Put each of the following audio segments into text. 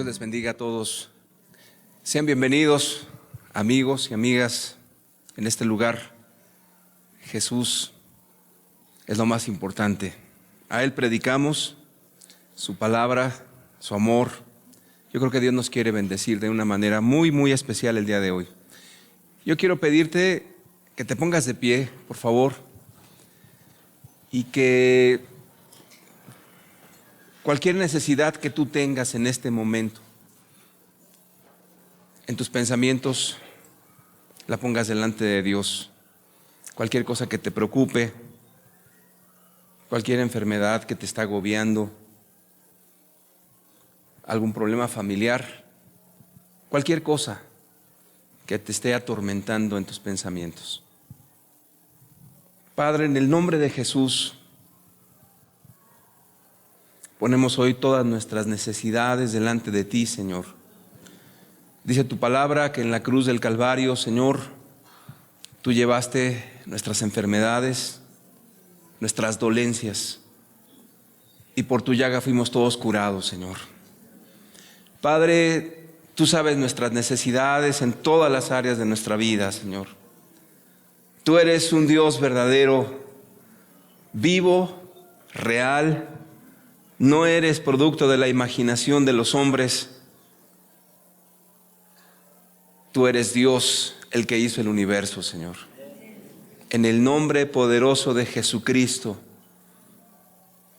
Dios les bendiga a todos. Sean bienvenidos, amigos y amigas, en este lugar. Jesús es lo más importante. A Él predicamos su palabra, su amor. Yo creo que Dios nos quiere bendecir de una manera muy, muy especial el día de hoy. Yo quiero pedirte que te pongas de pie, por favor, y que cualquier necesidad que tú tengas en este momento, en tus pensamientos, la pongas delante de Dios. Cualquier cosa que te preocupe, cualquier enfermedad que te está agobiando, algún problema familiar, cualquier cosa que te esté atormentando en tus pensamientos. Padre, en el nombre de Jesús, ponemos hoy todas nuestras necesidades delante de ti, Señor. Dice tu palabra que en la cruz del Calvario, Señor, tú llevaste nuestras enfermedades, nuestras dolencias, y por tu llaga fuimos todos curados, Señor. Padre, tú sabes nuestras necesidades en todas las áreas de nuestra vida, Señor. Tú eres un Dios verdadero, vivo, real. No eres producto de la imaginación de los hombres. Tú eres Dios, el que hizo el universo, Señor. En el nombre poderoso de Jesucristo,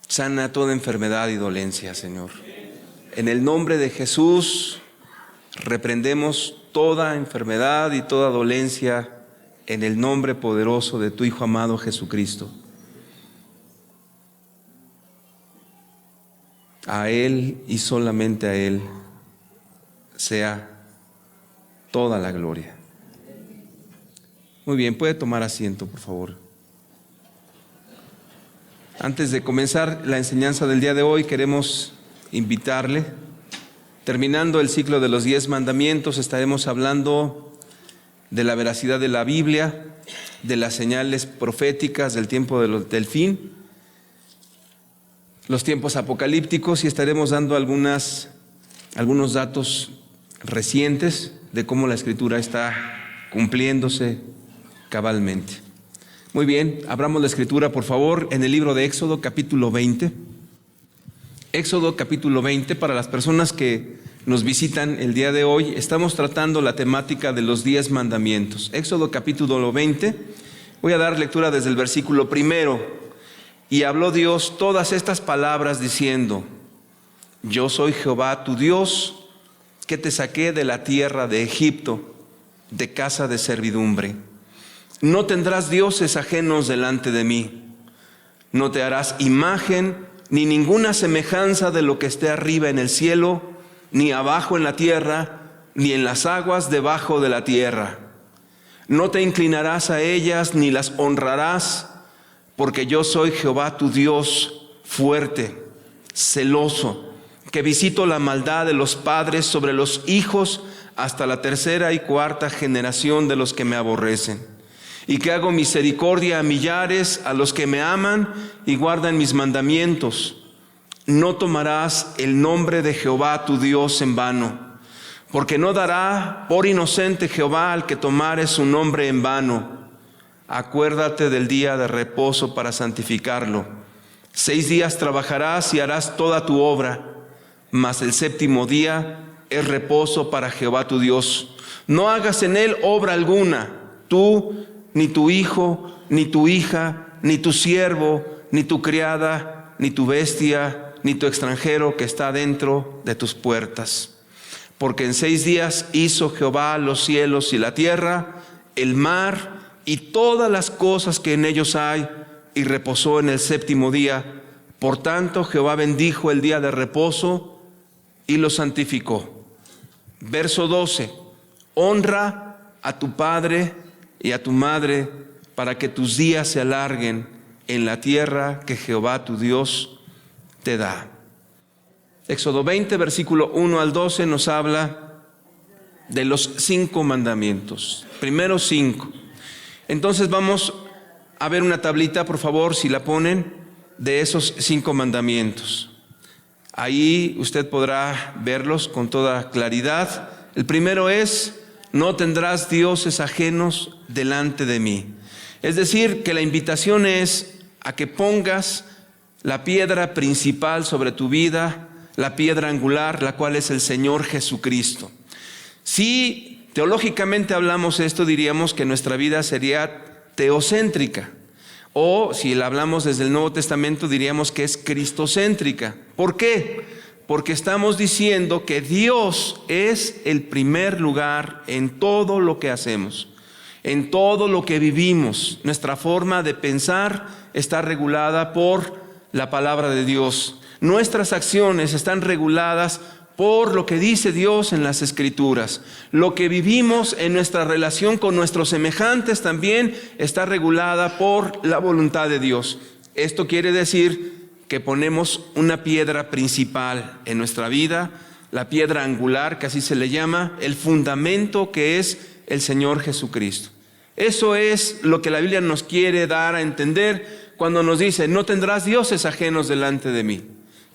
sana toda enfermedad y dolencia, Señor. En el nombre de Jesús, reprendemos toda enfermedad y toda dolencia en el nombre poderoso de tu Hijo amado Jesucristo. A Él y solamente a Él sea toda la gloria. Muy bien, puede tomar asiento, por favor. Antes de comenzar la enseñanza del día de hoy, queremos invitarle. Terminando el ciclo de los 10 mandamientos, estaremos hablando de la veracidad de la Biblia, de las señales proféticas del tiempo del fin, los tiempos apocalípticos, y estaremos dando algunos datos recientes de cómo la Escritura está cumpliéndose cabalmente. Muy bien, abramos la Escritura, por favor, en el libro de Éxodo, capítulo 20. Éxodo, capítulo 20, para las personas que nos visitan el día de hoy, estamos tratando la temática de los 10 mandamientos. Éxodo, capítulo 20, voy a dar lectura desde el versículo 1. Y habló Dios todas estas palabras diciendo: Yo soy Jehová tu Dios, que te saqué de la tierra de Egipto, de casa de servidumbre. No tendrás dioses ajenos delante de mí. No te harás imagen ni ninguna semejanza de lo que esté arriba en el cielo, ni abajo en la tierra, ni en las aguas debajo de la tierra. No te inclinarás a ellas ni las honrarás, porque yo soy Jehová tu Dios, fuerte, celoso, que visito la maldad de los padres sobre los hijos hasta la 3ª y 4ª generación de los que me aborrecen, y que hago misericordia a millares, a los que me aman y guardan mis mandamientos. No tomarás el nombre de Jehová tu Dios en vano, porque no dará por inocente Jehová al que tomare su nombre en vano. Acuérdate del día de reposo para santificarlo. 6 días trabajarás y harás toda tu obra, mas el 7º día es reposo para Jehová tu Dios. No hagas en él obra alguna, tú, ni tu hijo, ni tu hija, ni tu siervo, ni tu criada, ni tu bestia, ni tu extranjero que está dentro de tus puertas. Porque en 6 días hizo Jehová los cielos y la tierra, el mar y todas las cosas que en ellos hay, y reposó en el 7º día. Por tanto, Jehová bendijo el día de reposo y lo santificó. Verso 12. Honra a tu padre y a tu madre, para que tus días se alarguen en la tierra que Jehová tu Dios te da. Éxodo 20, versículo 1 al 12, nos habla de los 5 mandamientos. Primero 5. Entonces vamos a ver una tablita, por favor, si la ponen, de esos 5 mandamientos. Ahí usted podrá verlos con toda claridad. El primero es: no tendrás dioses ajenos delante de mí. Es decir, que la invitación es a que pongas la piedra principal sobre tu vida, la piedra angular, la cual es el Señor Jesucristo. Si teológicamente hablamos esto, diríamos que nuestra vida sería teocéntrica. O si la hablamos desde el Nuevo Testamento, diríamos que es cristocéntrica. ¿Por qué? Porque estamos diciendo que Dios es el primer lugar en todo lo que hacemos, en todo lo que vivimos. Nuestra forma de pensar está regulada por la palabra de Dios. Nuestras acciones están reguladas por lo que dice Dios en las Escrituras. Lo que vivimos en nuestra relación con nuestros semejantes también está regulada por la voluntad de Dios. Esto quiere decir que ponemos una piedra principal en nuestra vida, la piedra angular, que así se le llama, el fundamento que es el Señor Jesucristo. Eso es lo que la Biblia nos quiere dar a entender cuando nos dice: no tendrás dioses ajenos delante de mí.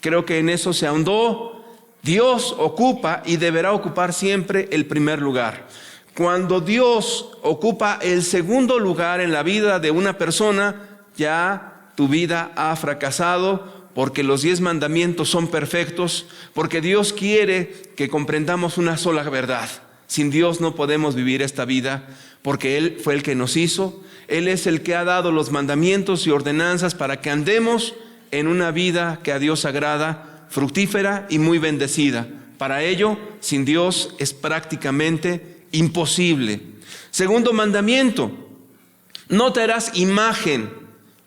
Creo que en eso se ahondó. Dios ocupa y deberá ocupar siempre el primer lugar. Cuando Dios ocupa el segundo lugar en la vida de una persona, ya tu vida ha fracasado, porque los 10 mandamientos son perfectos, porque Dios quiere que comprendamos una sola verdad. Sin Dios no podemos vivir esta vida, porque Él fue el que nos hizo. Él es el que ha dado los mandamientos y ordenanzas para que andemos en una vida que a Dios agrada, fructífera y muy bendecida. Para ello, sin Dios es prácticamente imposible. Segundo mandamiento: no te harás imagen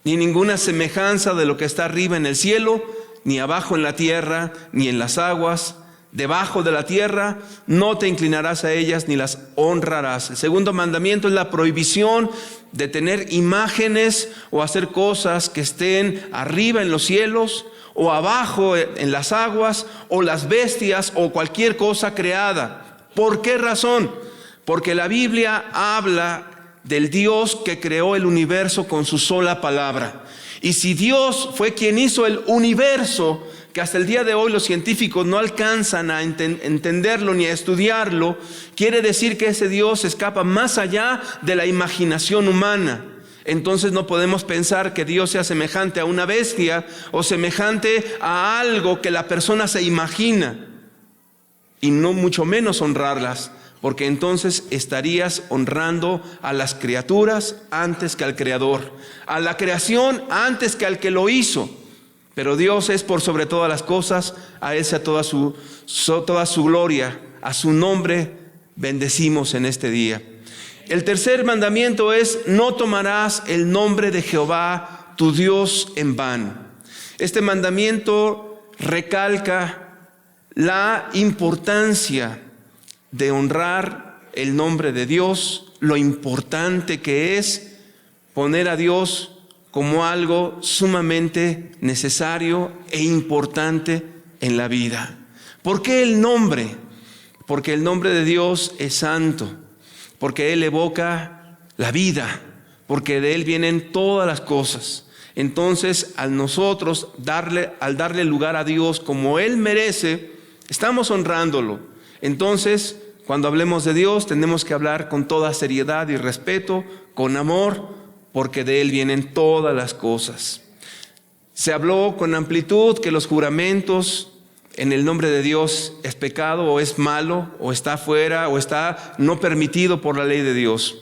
ni ninguna semejanza de lo que está arriba en el cielo, ni abajo en la tierra, ni en las aguas debajo de la tierra. No te inclinarás a ellas ni las honrarás. El segundo mandamiento es la prohibición de tener imágenes o hacer cosas que estén arriba en los cielos, o abajo en las aguas, o las bestias, o cualquier cosa creada. ¿Por qué razón? Porque la Biblia habla del Dios que creó el universo con su sola palabra. Y si Dios fue quien hizo el universo, que hasta el día de hoy los científicos no alcanzan a entenderlo ni a estudiarlo, quiere decir que ese Dios escapa más allá de la imaginación humana. Entonces no podemos pensar que Dios sea semejante a una bestia o semejante a algo que la persona se imagina, y no mucho menos honrarlas, porque entonces estarías honrando a las criaturas antes que al Creador, a la creación antes que al que lo hizo. Pero Dios es por sobre todas las cosas, a Él sea toda su gloria, a su nombre bendecimos en este día. El tercer mandamiento es: no tomarás el nombre de Jehová tu Dios en vano. Este mandamiento recalca la importancia de honrar el nombre de Dios, lo importante que es poner a Dios como algo sumamente necesario e importante en la vida. ¿Por qué el nombre? Porque el nombre de Dios es santo, porque Él evoca la vida, porque de Él vienen todas las cosas. Entonces, al darle lugar a Dios como Él merece, estamos honrándolo. Entonces, cuando hablemos de Dios, tenemos que hablar con toda seriedad y respeto, con amor, porque de Él vienen todas las cosas. Se habló con amplitud que los juramentos en el nombre de Dios es pecado, o es malo, o está fuera, o está no permitido por la ley de Dios.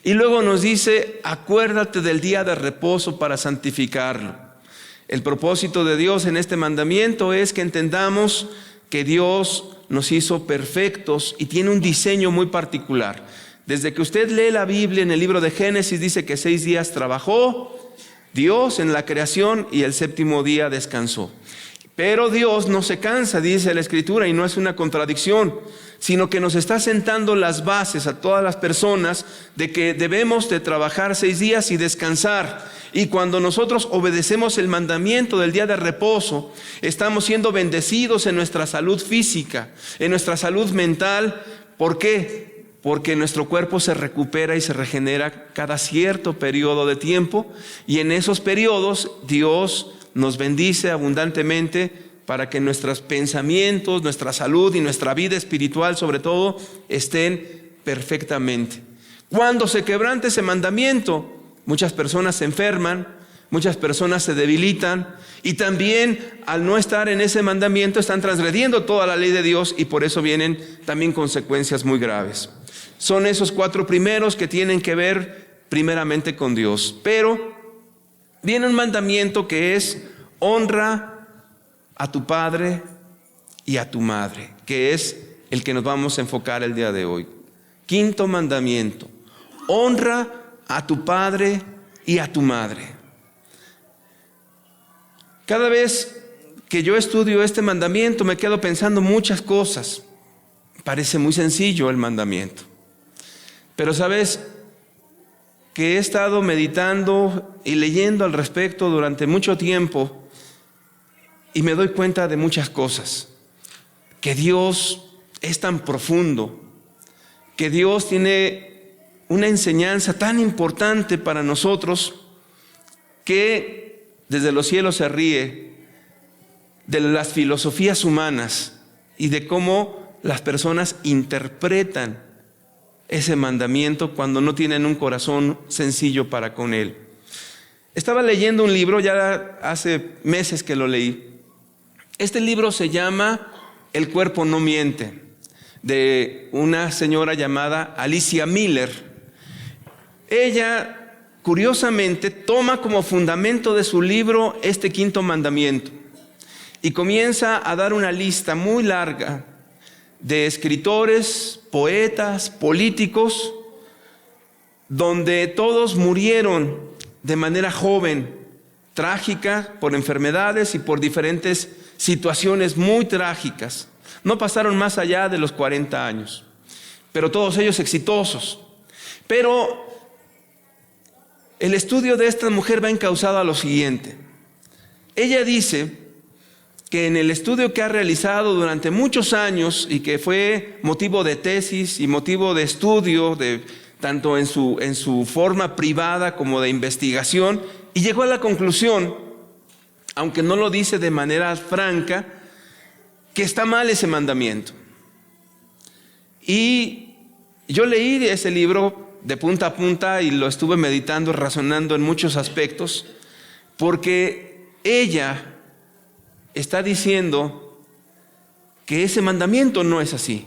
Y luego nos dice: acuérdate del día de reposo para santificarlo. El propósito de Dios en este mandamiento es que entendamos que Dios nos hizo perfectos y tiene un diseño muy particular. Desde que usted lee la Biblia, en el libro de Génesis dice que 6 días trabajó Dios en la creación y el 7º día descansó. Pero Dios no se cansa, dice la Escritura, y no es una contradicción, sino que nos está sentando las bases a todas las personas de que debemos de trabajar 6 días y descansar. Y cuando nosotros obedecemos el mandamiento del día de reposo, estamos siendo bendecidos en nuestra salud física, en nuestra salud mental. ¿Por qué? Porque nuestro cuerpo se recupera y se regenera cada cierto periodo de tiempo, y en esos periodos Dios nos bendice abundantemente para que nuestros pensamientos, nuestra salud y nuestra vida espiritual sobre todo estén perfectamente. Cuando se quebrante ese mandamiento, muchas personas se enferman, muchas personas se debilitan y también al no estar en ese mandamiento están transgrediendo toda la ley de Dios y por eso vienen también consecuencias muy graves. Son esos 4 primeros que tienen que ver primeramente con Dios. Pero viene un mandamiento que es honra a tu padre y a tu madre, que es el que nos vamos a enfocar el día de hoy. 5º mandamiento: honra a tu padre y a tu madre. Cada vez que yo estudio este mandamiento me quedo pensando muchas cosas. Parece muy sencillo el mandamiento, pero sabes que he estado meditando y leyendo al respecto durante mucho tiempo y me doy cuenta de muchas cosas. Que Dios es tan profundo, que Dios tiene una enseñanza tan importante para nosotros que desde los cielos se ríe de las filosofías humanas y de cómo las personas interpretan ese mandamiento cuando no tienen un corazón sencillo para con él. Estaba leyendo un libro, ya hace meses que lo leí. Este libro se llama El cuerpo no miente, de una señora llamada Alicia Miller. Ella, curiosamente, toma como fundamento de su libro este 5º mandamiento y comienza a dar una lista muy larga de escritores, poetas, políticos, donde todos murieron de manera joven, trágica, por enfermedades y por diferentes situaciones muy trágicas. No pasaron más allá de los 40 años, pero todos ellos exitosos. Pero el estudio de esta mujer va encauzado a lo siguiente. Ella dice que en el estudio que ha realizado durante muchos años y que fue motivo de tesis y motivo de estudio, tanto en su forma privada como de investigación, y llegó a la conclusión, aunque no lo dice de manera franca, que está mal ese mandamiento. Y yo leí ese libro de punta a punta y lo estuve meditando, razonando en muchos aspectos, porque ella está diciendo que ese mandamiento no es así.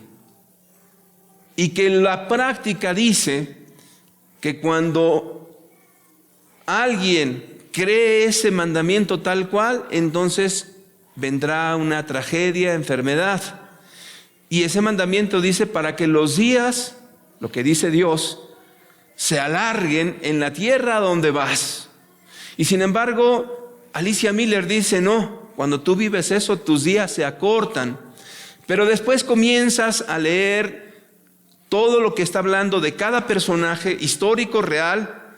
Y que la práctica dice que cuando alguien cree ese mandamiento tal cual, entonces vendrá una tragedia, enfermedad. Y ese mandamiento dice para que los días, lo que dice Dios, se alarguen en la tierra donde vas. Y sin embargo, Alicia Miller dice, no, cuando tú vives eso, tus días se acortan. Pero después comienzas a leer todo lo que está hablando de cada personaje histórico, real,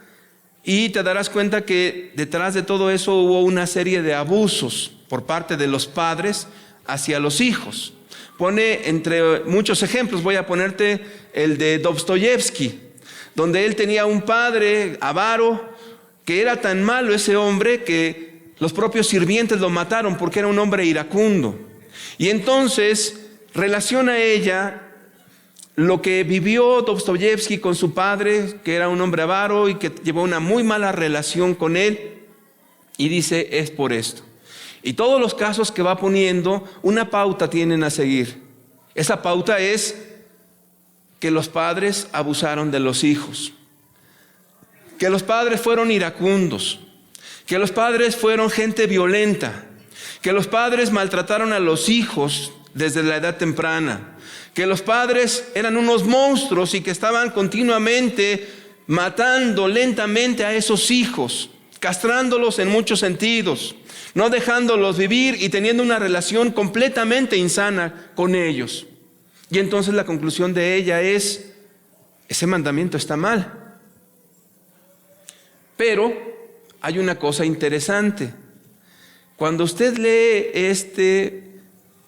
y te darás cuenta que detrás de todo eso hubo una serie de abusos por parte de los padres hacia los hijos. Pone entre muchos ejemplos, voy a ponerte el de Dostoyevsky, donde él tenía un padre avaro, que era tan malo ese hombre que los propios sirvientes lo mataron porque era un hombre iracundo. Y entonces relaciona ella lo que vivió Dostoyevsky con su padre, que era un hombre avaro y que llevó una muy mala relación con él, y dice, es por esto. Y todos los casos que va poniendo, una pauta tienen a seguir. Esa pauta es que los padres abusaron de los hijos, que los padres fueron iracundos, que los padres fueron gente violenta, que los padres maltrataron a los hijos desde la edad temprana, que los padres eran unos monstruos y que estaban continuamente matando lentamente a esos hijos, castrándolos en muchos sentidos, no dejándolos vivir y teniendo una relación completamente insana con ellos. Y entonces la conclusión de ella es, ese mandamiento está mal. Pero hay una cosa interesante. Cuando usted lee este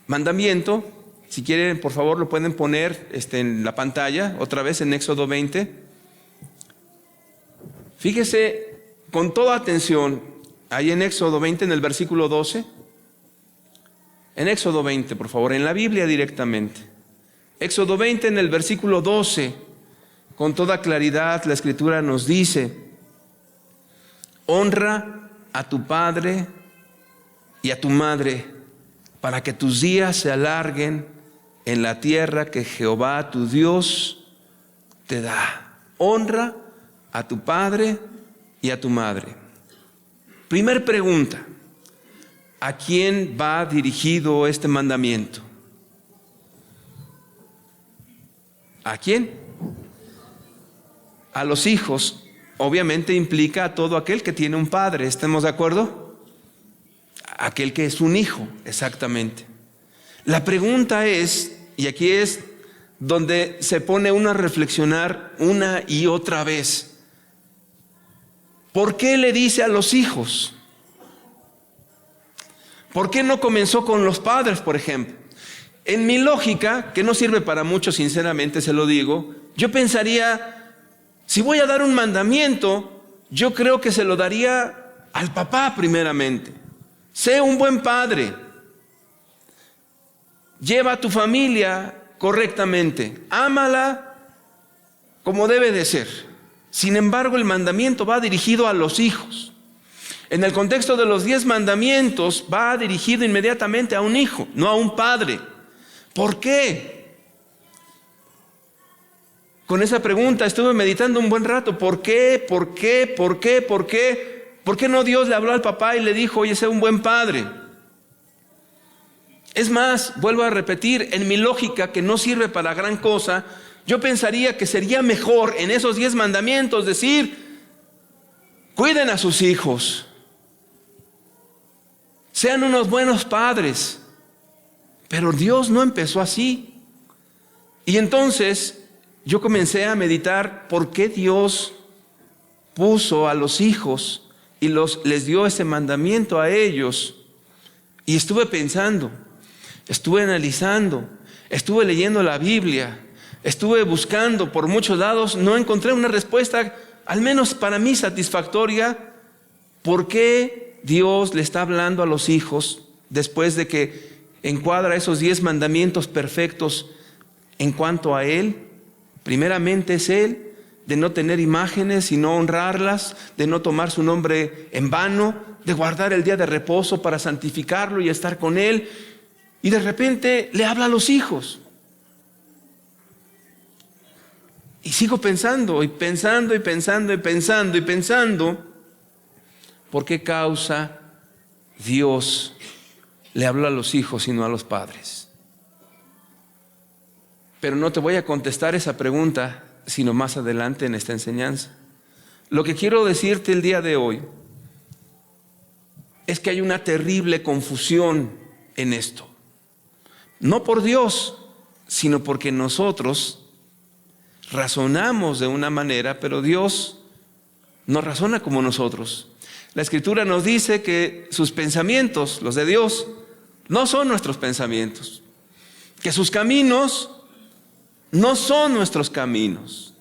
mandamiento, si quieren, por favor, lo pueden poner en la pantalla, otra vez en Éxodo 20. Fíjese con toda atención, ahí en Éxodo 20, en el versículo 12, En Éxodo 20, por favor, en la Biblia directamente. Éxodo 20, en el versículo 12, con toda claridad la Escritura nos dice: honra a tu padre y a tu madre, para que tus días se alarguen en la tierra que Jehová tu Dios te da. Honra a tu padre y a tu madre. Primer pregunta: ¿a quién va dirigido este mandamiento? ¿A quién? A los hijos. Obviamente implica a todo aquel que tiene un padre. ¿Estamos de acuerdo? Aquel que es un hijo, exactamente. La pregunta es, y aquí es donde se pone uno a reflexionar una y otra vez: ¿por qué le dice a los hijos? ¿Por qué no comenzó con los padres, por ejemplo? En mi lógica, que no sirve para mucho, sinceramente se lo digo, yo pensaría, si voy a dar un mandamiento, yo creo que se lo daría al papá primeramente. Sé un buen padre. Lleva a tu familia correctamente. Ámala como debe de ser. Sin embargo, el mandamiento va dirigido a los hijos. En el contexto de los 10 mandamientos, va dirigido inmediatamente a un hijo, no a un padre. ¿Por qué? Con esa pregunta estuve meditando un buen rato. ¿Por qué? ¿Por qué? ¿Por qué? ¿Por qué? ¿Por qué no Dios le habló al papá y le dijo: oye, sé un buen padre? Es más, vuelvo a repetir, en mi lógica, que no sirve para gran cosa, yo pensaría que sería mejor en esos 10 mandamientos decir: cuiden a sus hijos, sean unos buenos padres. Pero Dios no empezó así. Y entonces yo comencé a meditar por qué Dios puso a los hijos y les dio ese mandamiento a ellos. Y estuve pensando, estuve analizando, estuve leyendo la Biblia, estuve buscando por muchos lados. No encontré una respuesta, al menos para mí satisfactoria, por qué Dios le está hablando a los hijos después de que encuadra esos 10 mandamientos perfectos en cuanto a Él. Primeramente es Él, de no tener imágenes y no honrarlas, de no tomar su nombre en vano, de guardar el día de reposo para santificarlo y estar con Él. Y de repente le habla a los hijos. Y sigo pensando, y pensando, y pensando, y pensando, y pensando, ¿por qué causa Dios le habló a los hijos y no a los padres? Pero no te voy a contestar esa pregunta sino más adelante en esta enseñanza. Lo que quiero decirte el día de hoy es que hay una terrible confusión en esto. No por Dios, sino porque nosotros razonamos de una manera, pero Dios no razona como nosotros. La Escritura nos dice que sus pensamientos, los de Dios, no son nuestros pensamientos, que sus caminos no son nuestros caminos.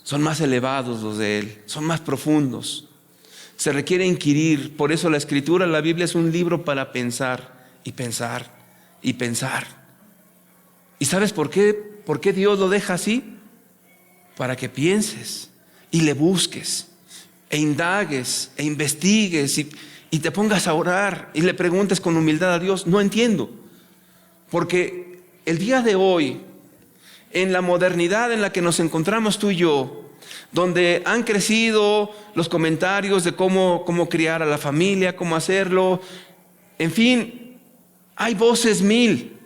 Son más elevados los de Él, son más profundos. Se requiere inquirir. Por eso la Escritura, la Biblia, es un libro para pensar y pensar y pensar. ¿Y sabes por qué? ¿Por qué Dios lo deja así? Para que pienses y le busques e indagues e investigues y te pongas a orar y le preguntes con humildad a Dios: no entiendo. Porque el día de hoy, en la modernidad en la que nos encontramos tú y yo, donde han crecido los comentarios de cómo criar a la familia, cómo hacerlo, en fin, hay voces mil.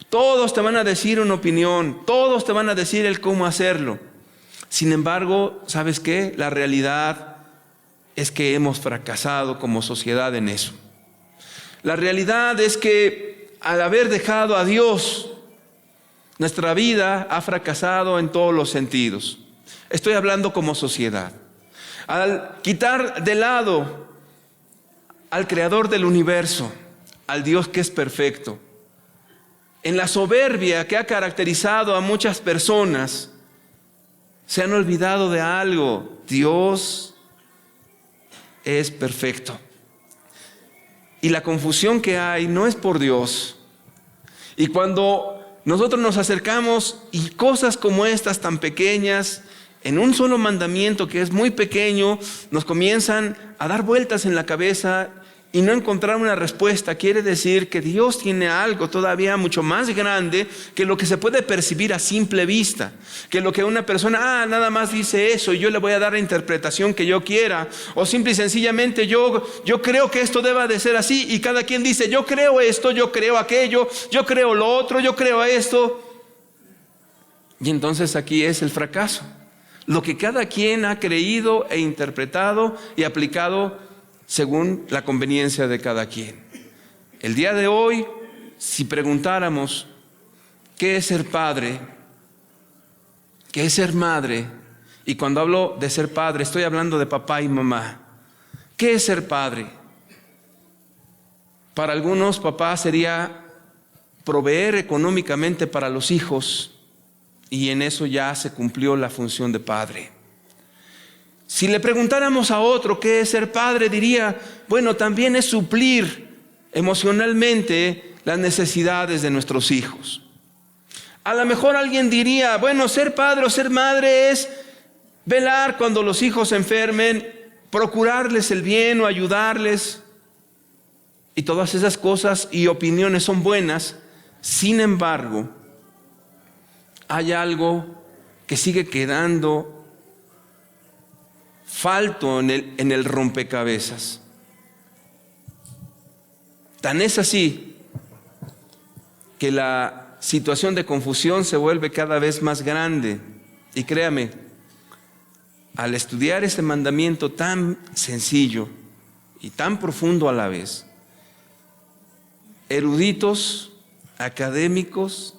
Todos te van a decir una opinión, todos te van a decir el cómo hacerlo. Sin embargo, ¿sabes qué? La realidad es que hemos fracasado como sociedad en eso. La realidad es que al haber dejado a Dios, nuestra vida ha fracasado en todos los sentidos. Estoy hablando como sociedad. Al quitar de lado al Creador del universo, al Dios que es perfecto, en la soberbia que ha caracterizado a muchas personas, se han olvidado de algo: Dios es perfecto. y la confusión que hay no es por Dios. Y cuando nosotros nos acercamos y cosas como estas tan pequeñas, en un solo mandamiento que es muy pequeño, nos comienzan a dar vueltas en la cabeza y no encontrar una respuesta, quiere decir que Dios tiene algo todavía mucho más grande que lo que se puede percibir a simple vista. Que lo que una persona, nada más dice eso y yo le voy a dar la interpretación que yo quiera. O simple y sencillamente yo creo que esto deba de ser así y cada quien dice, yo creo esto, yo creo aquello, yo creo lo otro, yo creo esto. Y entonces aquí es el fracaso. Lo que cada quien ha creído e interpretado y aplicado según la conveniencia de cada quien. El día de hoy, si preguntáramos ¿qué es ser padre? ¿Qué es ser madre? Y cuando hablo de ser padre, estoy hablando de papá y mamá. ¿Qué es ser padre? Para algunos, papá sería proveer económicamente para los hijos, y en eso ya se cumplió la función de padre. Si le preguntáramos a otro qué es ser padre, diría, bueno, también es suplir emocionalmente las necesidades de nuestros hijos. A lo mejor alguien diría, bueno, ser padre o ser madre es velar cuando los hijos se enfermen, procurarles el bien o ayudarles. Y todas esas cosas y opiniones son buenas. Sin embargo, hay algo que sigue quedando falto en el rompecabezas. Tan es así que la situación de confusión se vuelve cada vez más grande. Y créame, al estudiar este mandamiento tan sencillo y tan profundo a la vez, eruditos, académicos,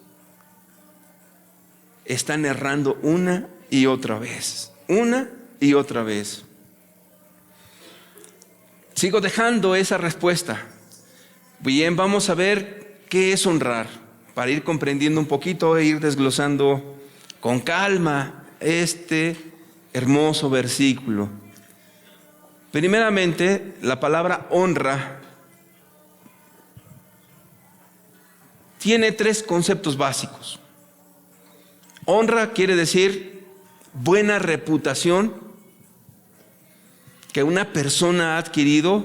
están errando una y otra vez. Una y otra vez. Sigo dejando esa respuesta. Bien, vamos a ver qué es honrar, para ir comprendiendo un poquito e ir desglosando con calma este hermoso versículo. Primeramente, la palabra honra tiene 3 conceptos básicos. Honra quiere decir buena reputación que una persona ha adquirido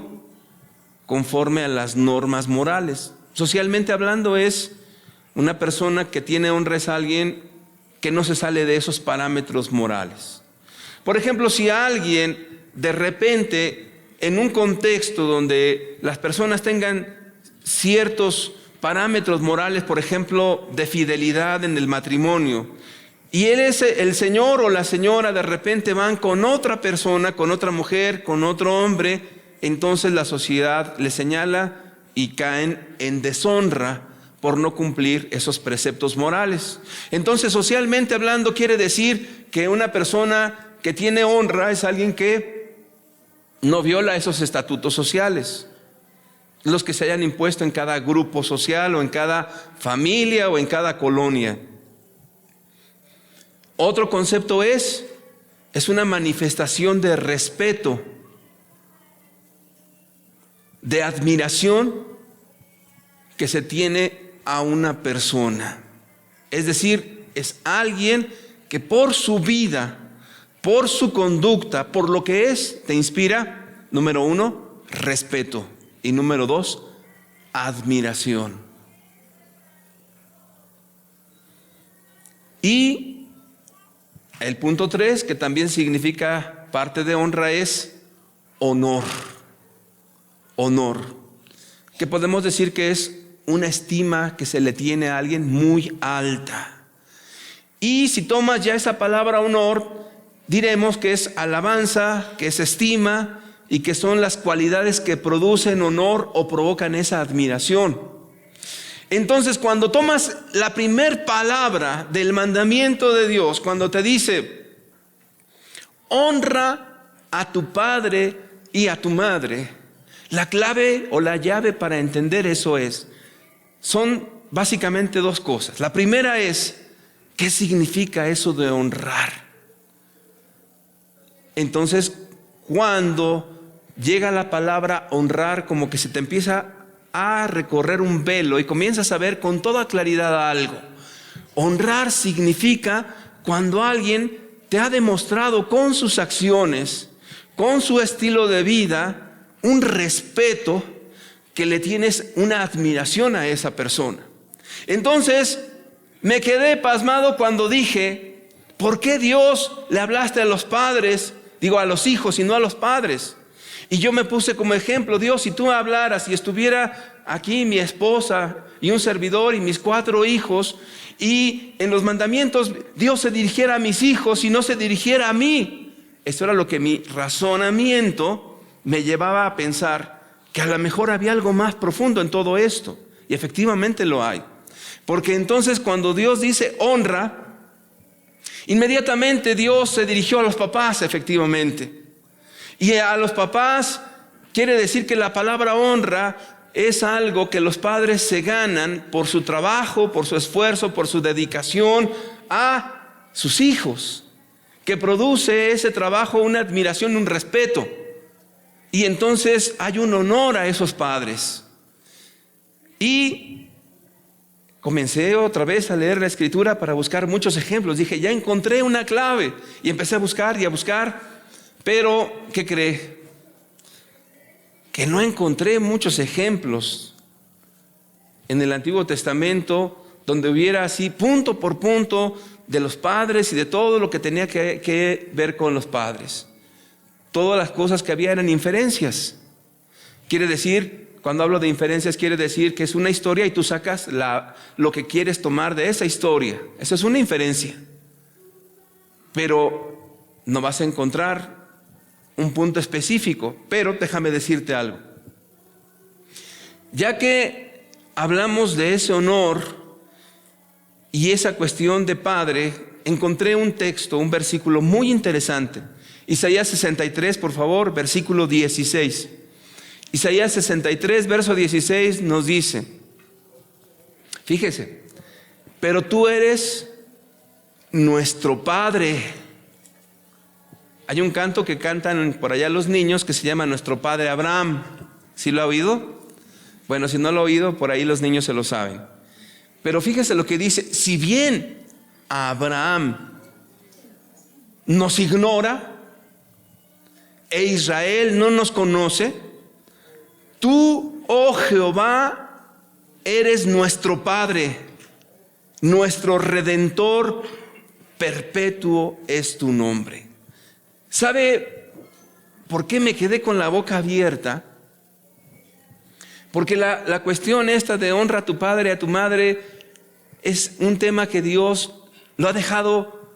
conforme a las normas morales. Socialmente hablando, es una persona que tiene honra, es alguien que no se sale de esos parámetros morales. Por ejemplo, si alguien de repente en un contexto donde las personas tengan ciertos parámetros morales, por ejemplo, de fidelidad en el matrimonio, y el señor o la señora de repente van con otra persona, con otra mujer, con otro hombre, entonces la sociedad les señala y caen en deshonra por no cumplir esos preceptos morales. Entonces, socialmente hablando, quiere decir que una persona que tiene honra es alguien que no viola esos estatutos sociales, los que se hayan impuesto en cada grupo social o en cada familia o en cada colonia. Otro concepto es una manifestación de respeto, de admiración que se tiene a una persona. Es decir, es alguien que por su vida, por su conducta, por lo que es, te inspira, número 1, respeto, y número 2, admiración. Y el punto 3, que también significa parte de honra, es honor. Honor, que podemos decir que es una estima que se le tiene a alguien muy alta. Y si tomas ya esa palabra honor, diremos que es alabanza, que es estima y que son las cualidades que producen honor o provocan esa admiración. Entonces, cuando tomas la primer palabra del mandamiento de Dios, cuando te dice, honra a tu padre y a tu madre, la clave o la llave para entender eso son básicamente 2 cosas. La primera es, ¿qué significa eso de honrar? Entonces, cuando llega la palabra honrar, como que se te empieza a recorrer un velo y comienzas a ver con toda claridad algo. Honrar significa cuando alguien te ha demostrado con sus acciones, con su estilo de vida, un respeto, que le tienes una admiración a esa persona. Entonces me quedé pasmado cuando dije, ¿por qué Dios le hablaste a los padres? Digo, a los hijos y no a los padres. Y yo me puse como ejemplo, Dios, si tú me hablaras y estuviera aquí mi esposa y un servidor y mis 4 hijos, y en los mandamientos Dios se dirigiera a mis hijos y no se dirigiera a mí. Eso era lo que mi razonamiento me llevaba a pensar, que a lo mejor había algo más profundo en todo esto. Y efectivamente lo hay. Porque entonces cuando Dios dice honra, inmediatamente Dios se dirigió a los papás, efectivamente. Y a los papás quiere decir que la palabra honra es algo que los padres se ganan por su trabajo, por su esfuerzo, por su dedicación a sus hijos, que produce ese trabajo una admiración, un respeto. Y entonces hay un honor a esos padres. Y comencé otra vez a leer la Escritura para buscar muchos ejemplos. Dije, ya encontré una clave. Y empecé a buscar y a buscar. Pero, ¿qué cree? Que no encontré muchos ejemplos en el Antiguo Testamento donde hubiera así punto por punto de los padres y de todo lo que tenía que ver con los padres. Todas las cosas que había eran inferencias. Quiere decir, cuando hablo de inferencias, quiere decir que es una historia y tú sacas lo que quieres tomar de esa historia. Eso es una inferencia. Pero no vas a encontrar un punto específico. Pero déjame decirte algo. Ya que hablamos de ese honor y esa cuestión de padre, encontré un texto, un versículo muy interesante. Isaías 63, por favor, versículo 16. Isaías 63, verso 16 nos dice, fíjese, pero tú eres nuestro Padre. Hay un canto que cantan por allá los niños que se llama Nuestro Padre Abraham. ¿Sí lo ha oído? Bueno, si no lo ha oído, por ahí los niños se lo saben. Pero fíjese lo que dice, si bien Abraham nos ignora, e Israel no nos conoce, tú, oh Jehová, eres nuestro Padre, nuestro Redentor, perpetuo es tu nombre. ¿Sabe por qué me quedé con la boca abierta? Porque la cuestión esta de honra a tu padre, a tu madre, es un tema que Dios lo ha dejado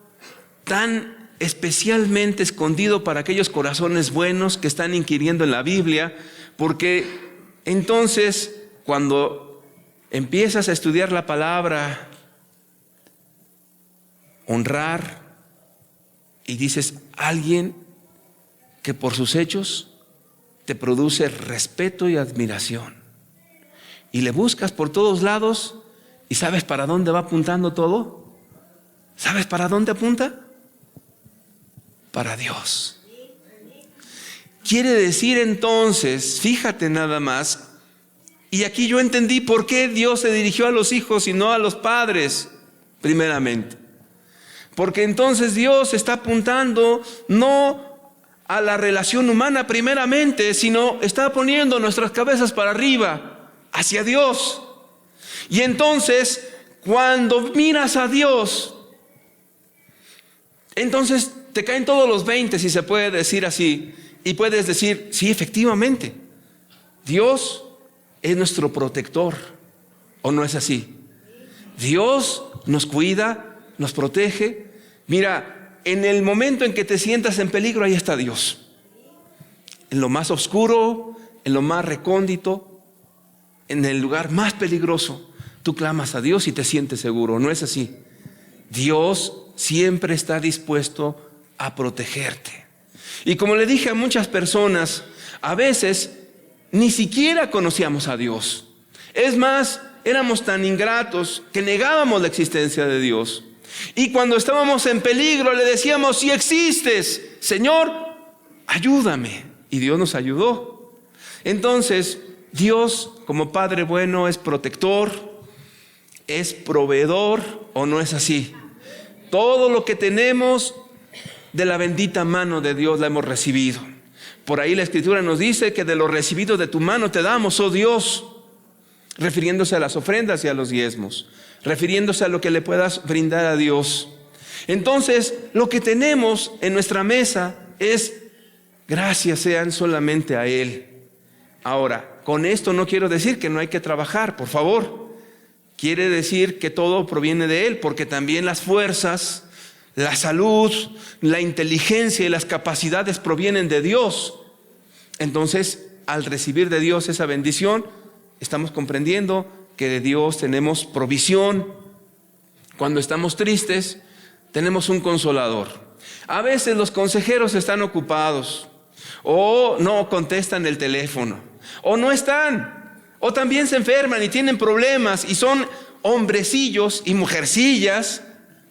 tan especialmente escondido para aquellos corazones buenos que están inquiriendo en la Biblia, porque entonces cuando empiezas a estudiar la palabra honrar y dices alguien que por sus hechos te produce respeto y admiración y le buscas por todos lados y ¿sabes para dónde va apuntando todo? ¿Sabes para dónde apunta? Para Dios. Quiere decir entonces, fíjate nada más, y aquí yo entendí por qué Dios se dirigió a los hijos y no a los padres, primeramente. Porque entonces Dios está apuntando no a la relación humana primeramente, sino está poniendo nuestras cabezas para arriba, hacia Dios. Y entonces, cuando miras a Dios, entonces te caen todos los 20, si se puede decir así, y puedes decir, sí, efectivamente, Dios es nuestro protector, ¿o no es así? Dios nos cuida, nos protege. Mira, en el momento en que te sientas en peligro, ahí está Dios. En lo más oscuro, en lo más recóndito, en el lugar más peligroso, tú clamas a Dios y te sientes seguro, ¿no es así? Dios siempre está dispuesto a protegerte. Y como le dije a muchas personas, a veces ni siquiera conocíamos a Dios. Es más, éramos tan ingratos que negábamos la existencia de Dios. Y cuando estábamos en peligro le decíamos, si existes, Señor, ayúdame. y Dios nos ayudó. Entonces, Dios como Padre bueno es protector, es proveedor, ¿o no es así? Todo lo que tenemos de la bendita mano de Dios la hemos recibido. Por ahí la Escritura nos dice que de lo recibido de tu mano te damos, oh Dios, refiriéndose a las ofrendas y a los diezmos, refiriéndose a lo que le puedas brindar a Dios. Entonces, lo que tenemos en nuestra mesa es gracias sean solamente a Él. Ahora, con esto no quiero decir que no hay que trabajar, por favor. Quiere decir que todo proviene de Él, porque también las fuerzas, la salud, la inteligencia y las capacidades provienen de Dios. Entonces, al recibir de Dios esa bendición, estamos comprendiendo que de Dios tenemos provisión. Cuando estamos tristes, tenemos un consolador. A veces los consejeros están ocupados, o no contestan el teléfono, o no están, o también se enferman y tienen problemas, y son hombrecillos y mujercillas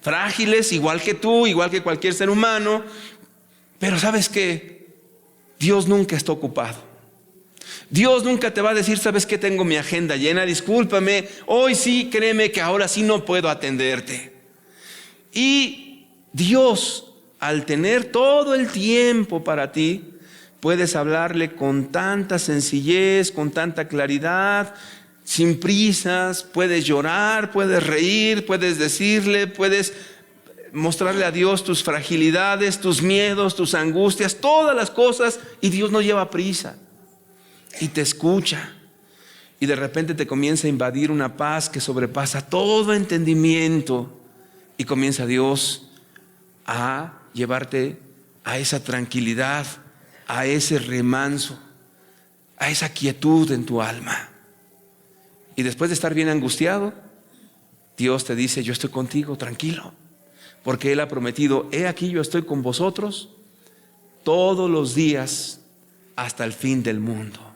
frágiles, igual que tú, igual que cualquier ser humano. Pero ¿sabes qué? Dios nunca está ocupado. Dios nunca te va a decir, ¿sabes qué? Tengo mi agenda llena, discúlpame, hoy sí, créeme que ahora sí no puedo atenderte. Y Dios, al tener todo el tiempo para ti, puedes hablarle con tanta sencillez, con tanta claridad, sin prisas, puedes llorar, puedes reír, puedes decirle, puedes mostrarle a Dios tus fragilidades, tus miedos, tus angustias, todas las cosas, y Dios no lleva prisa y te escucha, y de repente te comienza a invadir una paz que sobrepasa todo entendimiento, y comienza Dios a llevarte a esa tranquilidad, a ese remanso, a esa quietud en tu alma. Y después de estar bien angustiado, Dios te dice, yo estoy contigo, tranquilo, porque Él ha prometido, he aquí yo estoy con vosotros todos los días hasta el fin del mundo.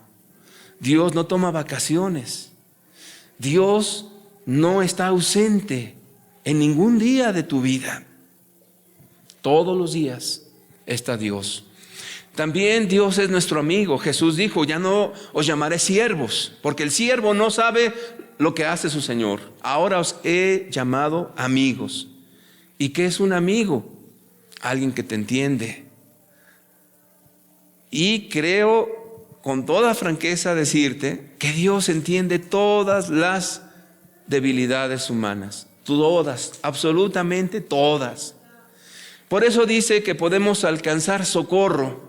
Dios no toma vacaciones. Dios no está ausente en ningún día de tu vida. Todos los días está Dios. También Dios es nuestro amigo. Jesús dijo, ya no os llamaré siervos, porque el siervo no sabe lo que hace su Señor. Ahora os he llamado amigos. ¿Y qué es un amigo? Alguien que te entiende. Y creo con toda franqueza decirte que Dios entiende todas las debilidades humanas. Todas, absolutamente todas. Por eso dice que podemos alcanzar socorro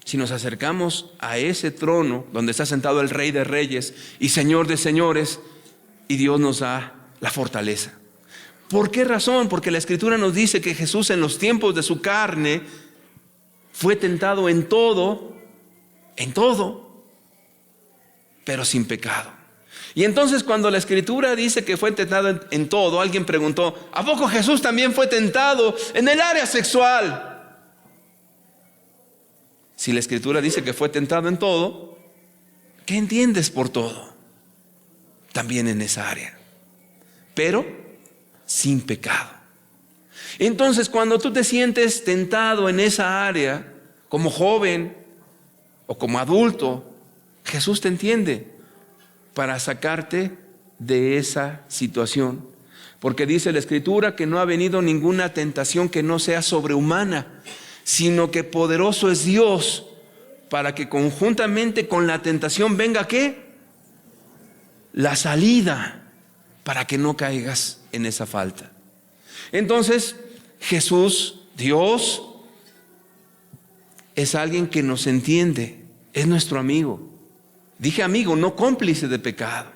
si nos acercamos a ese trono donde está sentado el Rey de Reyes y Señor de Señores, y Dios nos da la fortaleza. ¿Por qué razón? Porque la Escritura nos dice que Jesús en los tiempos de su carne fue tentado en todo, pero sin pecado. Y entonces cuando la Escritura dice que fue tentado en todo, alguien preguntó, ¿a poco Jesús también fue tentado en el área sexual? Si la Escritura dice que fue tentado en todo, ¿qué entiendes por todo? También en esa área, pero sin pecado. Entonces, cuando tú te sientes tentado en esa área, como joven o como adulto, Jesús te entiende para sacarte de esa situación. Porque dice la Escritura que no ha venido ninguna tentación que no sea sobrehumana, sino que poderoso es Dios para que conjuntamente con la tentación venga ¿qué? La salida, para que no caigas en esa falta. Entonces, Jesús, Dios, es alguien que nos entiende, es nuestro amigo. Dije amigo, no cómplice de pecado.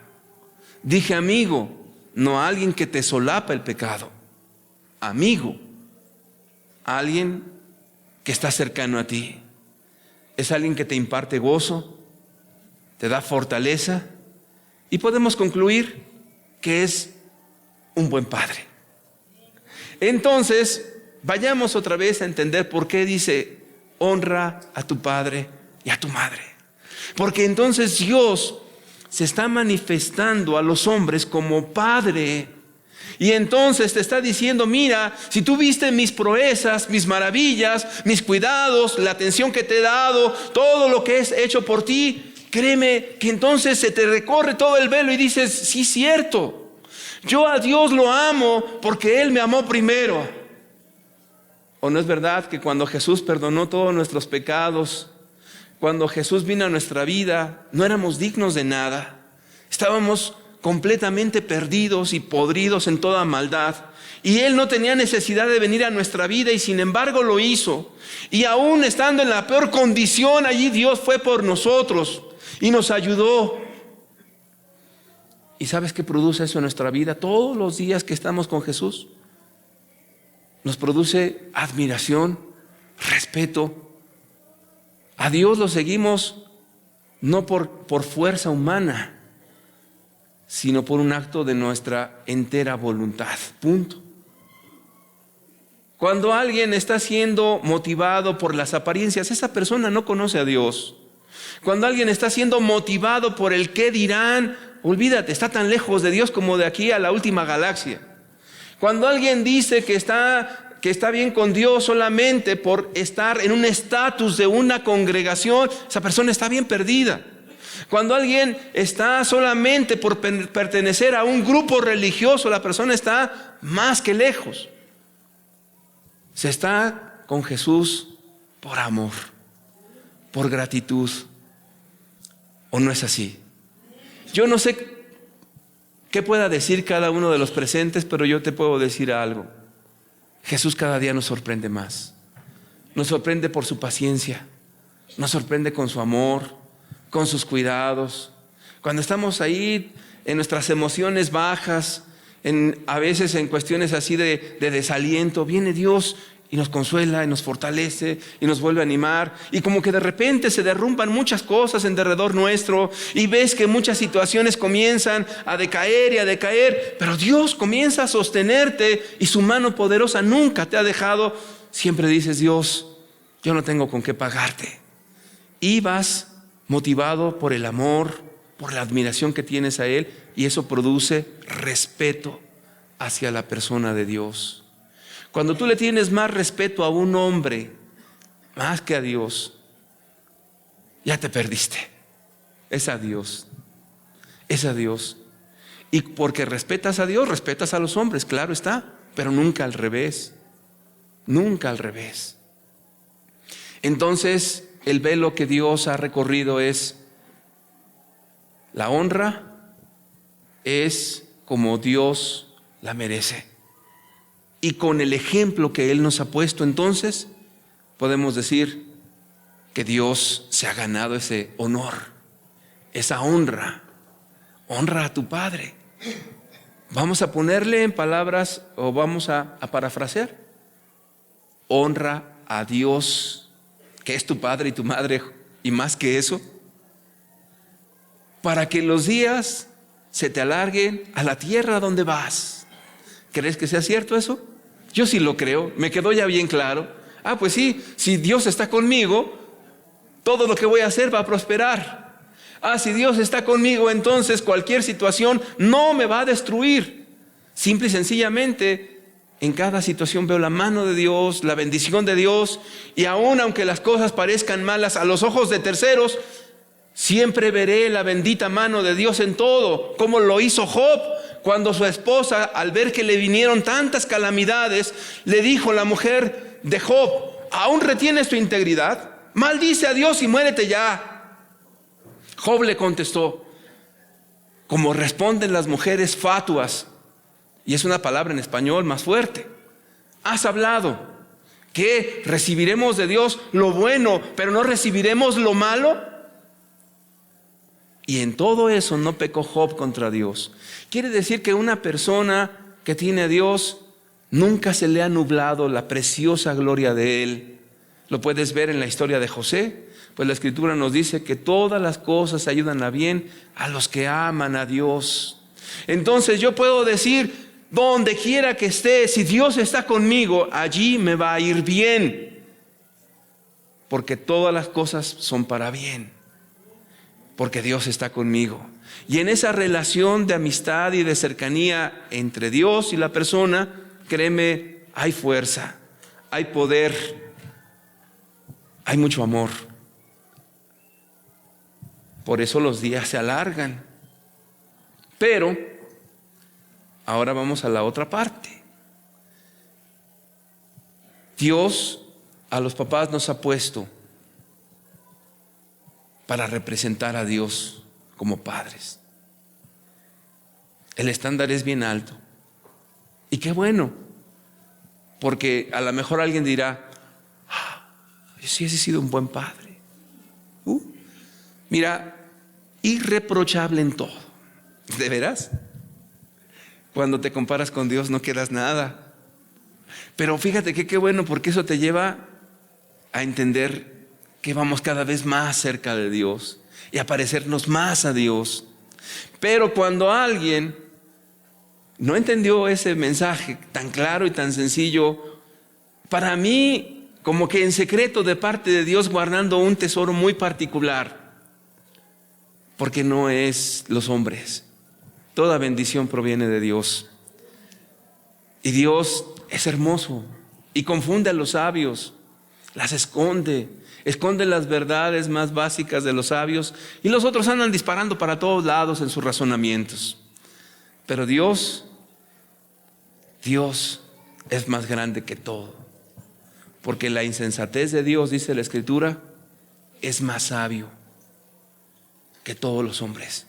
Dije amigo, no alguien que te solapa el pecado. Amigo, alguien que está cercano a ti. Es alguien que te imparte gozo, te da fortaleza, y podemos concluir que es un buen padre. Entonces, vayamos otra vez a entender por qué dice, honra a tu padre y a tu madre. Porque entonces Dios se está manifestando a los hombres como padre. Y entonces te está diciendo, mira, si tú viste mis proezas, mis maravillas, mis cuidados, la atención que te he dado, todo lo que he hecho por ti, créeme que entonces se te recorre todo el velo y dices, sí, cierto, yo a Dios lo amo porque Él me amó primero. ¿O no es verdad que cuando Jesús perdonó todos nuestros pecados, cuando Jesús vino a nuestra vida, no éramos dignos de nada? Estábamos completamente perdidos y podridos en toda maldad. Y Él no tenía necesidad de venir a nuestra vida y sin embargo lo hizo. Y aún estando en la peor condición, allí Dios fue por nosotros y nos ayudó. ¿Y sabes qué produce eso en nuestra vida? Todos los días que estamos con Jesús, nos produce admiración, respeto. A Dios lo seguimos no por fuerza humana, sino por un acto de nuestra entera voluntad. Punto. Cuando alguien está siendo motivado por las apariencias, esa persona no conoce a Dios. Cuando alguien está siendo motivado por el qué dirán, olvídate, está tan lejos de Dios como de aquí a la última galaxia. Cuando alguien dice que está bien con Dios solamente por estar en un estatus de una congregación, esa persona está bien perdida. Cuando alguien está solamente por pertenecer a un grupo religioso, la persona está más que lejos. Se está con Jesús por amor, por gratitud. ¿O no es así? Yo no sé qué pueda decir cada uno de los presentes, pero yo te puedo decir algo. Jesús cada día nos sorprende más. Nos sorprende por su paciencia, nos sorprende con su amor, con sus cuidados. Cuando estamos ahí en nuestras emociones bajas, a veces en cuestiones así de desaliento, viene Dios y nos consuela y nos fortalece y nos vuelve a animar, y como que de repente se derrumban muchas cosas en derredor nuestro y ves que muchas situaciones comienzan a decaer, pero Dios comienza a sostenerte y su mano poderosa nunca te ha dejado. Siempre dices, Dios, yo no tengo con qué pagarte, y vas motivado por el amor, por la admiración que tienes a Él, y eso produce respeto hacia la persona de Dios. Cuando tú le tienes más respeto a un hombre más que a Dios, ya te perdiste. Es a Dios, es a Dios. Y porque respetas a Dios, respetas a los hombres, claro está, pero nunca al revés, nunca al revés. Entonces, el velo que Dios ha recorrido es la honra, es como Dios la merece. Y con el ejemplo que Él nos ha puesto, entonces podemos decir que Dios se ha ganado ese honor, esa honra. Honra a tu Padre. Vamos a ponerle en palabras, o vamos a parafrasear. Honra a Dios, que es tu Padre y tu Madre, y más que eso, para que los días se te alarguen a la tierra donde vas. ¿Crees que sea cierto eso? Yo sí lo creo, me quedó ya bien claro. Pues sí, si Dios está conmigo, todo lo que voy a hacer va a prosperar. Si Dios está conmigo, entonces cualquier situación no me va a destruir. Simple y sencillamente, en cada situación veo la mano de Dios, la bendición de Dios, y aun aunque las cosas parezcan malas a los ojos de terceros, siempre veré la bendita mano de Dios en todo, como lo hizo Job, cuando su esposa, al ver que le vinieron tantas calamidades, le dijo la mujer de Job, ¿aún retienes tu integridad? Maldice a Dios y muérete ya. Job le contestó, como responden las mujeres fatuas, y es una palabra en español más fuerte. Has hablado que recibiremos de Dios lo bueno, pero no recibiremos lo malo. Y en todo eso no pecó Job contra Dios. Quiere decir que una persona que tiene a Dios, nunca se le ha nublado la preciosa gloria de Él. Lo puedes ver en la historia de José, pues la Escritura nos dice que todas las cosas ayudan a bien a los que aman a Dios. Entonces yo puedo decir, donde quiera que esté, si Dios está conmigo, allí me va a ir bien, porque todas las cosas son para bien. porque Dios está conmigo. Y en esa relación de amistad y de cercanía entre Dios y la persona, créeme, hay fuerza, hay poder, hay mucho amor. Por eso los días se alargan. Pero ahora vamos a la otra parte. Dios a los papás nos ha puesto para representar a Dios como padres. El estándar es bien alto. Y qué bueno, porque a lo mejor alguien dirá, yo sí he sido un buen padre. Mira, irreprochable en todo. ¿De veras? Cuando te comparas con Dios no quedas nada. Pero fíjate que qué bueno, porque eso te lleva a entender que vamos cada vez más cerca de Dios y a parecernos más a Dios. Pero cuando alguien no entendió ese mensaje tan claro y tan sencillo, para mí como que en secreto de parte de Dios guardando un tesoro muy particular, porque no es los hombres. Toda bendición proviene de Dios. Y Dios es hermoso y confunde a los sabios, las esconde las verdades más básicas de los sabios, y los otros andan disparando para todos lados en sus razonamientos. Pero Dios es más grande que todo, porque la insensatez de Dios, dice la Escritura, es más sabio que todos los hombres.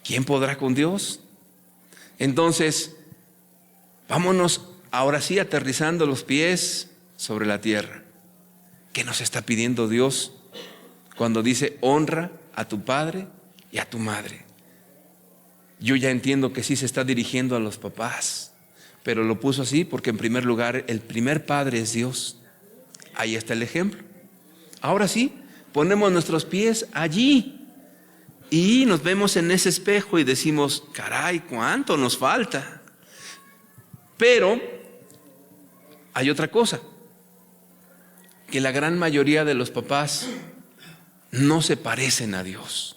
¿Quién podrá con Dios? Entonces, vámonos ahora sí aterrizando los pies sobre la tierra. ¿Qué nos está pidiendo Dios cuando dice honra a tu padre y a tu madre? Yo ya entiendo que sí se está dirigiendo a los papás, pero lo puso así porque en primer lugar el primer padre es Dios. Ahí está el ejemplo. Ahora sí, ponemos nuestros pies allí y nos vemos en ese espejo y decimos, caray, ¿cuánto nos falta? Pero hay otra cosa, que la gran mayoría de los papás no se parecen a Dios.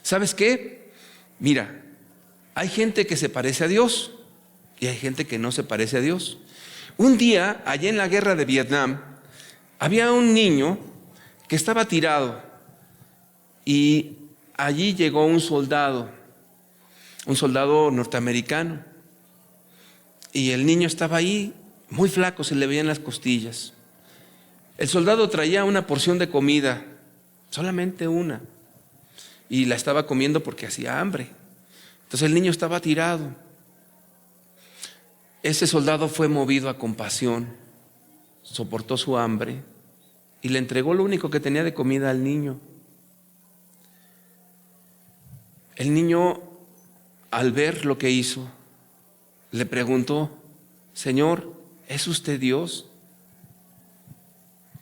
¿Sabes qué? Mira, hay gente que se parece a Dios y hay gente que no se parece a Dios. Un día, allá en la guerra de Vietnam, había un niño que estaba tirado y allí llegó un soldado norteamericano, y el niño estaba ahí muy flaco, se le veían las costillas. El soldado traía una porción de comida, solamente una, y la estaba comiendo porque hacía hambre. Entonces el niño estaba tirado. Ese soldado fue movido a compasión, soportó su hambre y le entregó lo único que tenía de comida al niño. El niño, al ver lo que hizo, le preguntó, Señor, ¿es usted Dios?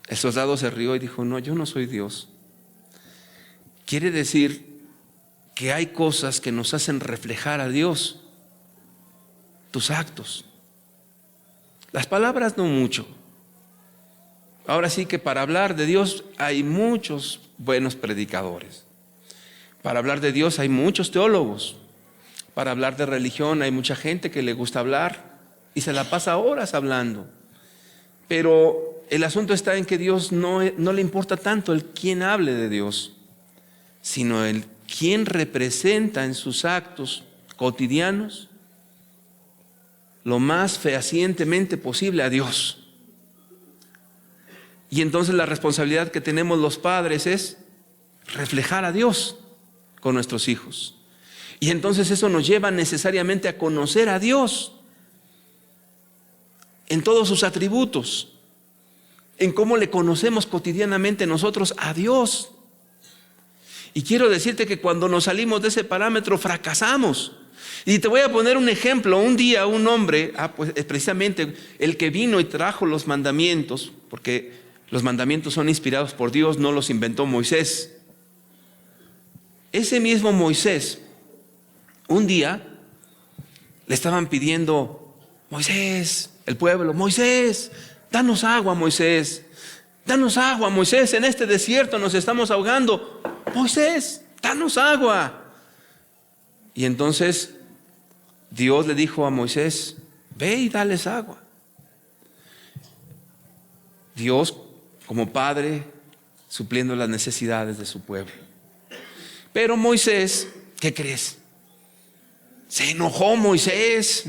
El soldado se rió y dijo, no, yo no soy Dios. Quiere decir que hay cosas que nos hacen reflejar a Dios. Tus actos. Las palabras no mucho. Ahora sí que para hablar de Dios hay muchos buenos predicadores. Para hablar de Dios hay muchos teólogos. Para hablar de religión hay mucha gente que le gusta hablar y se la pasa horas hablando. Pero el asunto está en que Dios no le importa tanto el quién hable de Dios, sino el quién representa en sus actos cotidianos lo más fehacientemente posible a Dios. Y entonces la responsabilidad que tenemos los padres es reflejar a Dios con nuestros hijos. Y entonces eso nos lleva necesariamente a conocer a Dios en todos sus atributos, en cómo le conocemos cotidianamente nosotros a Dios. Y quiero decirte que cuando nos salimos de ese parámetro fracasamos. Y te voy a poner un ejemplo. Un día un hombre, pues precisamente el que vino y trajo los mandamientos, porque los mandamientos son inspirados por Dios, no los inventó Moisés. Ese mismo Moisés, un día le estaban pidiendo, Moisés, el pueblo, Moisés, danos agua, Moisés, danos agua, Moisés, en este desierto nos estamos ahogando. Moisés, danos agua. Y entonces Dios le dijo a Moisés, ve y dales agua. Dios, como padre, supliendo las necesidades de su pueblo. Pero Moisés, ¿qué crees? Se enojó Moisés.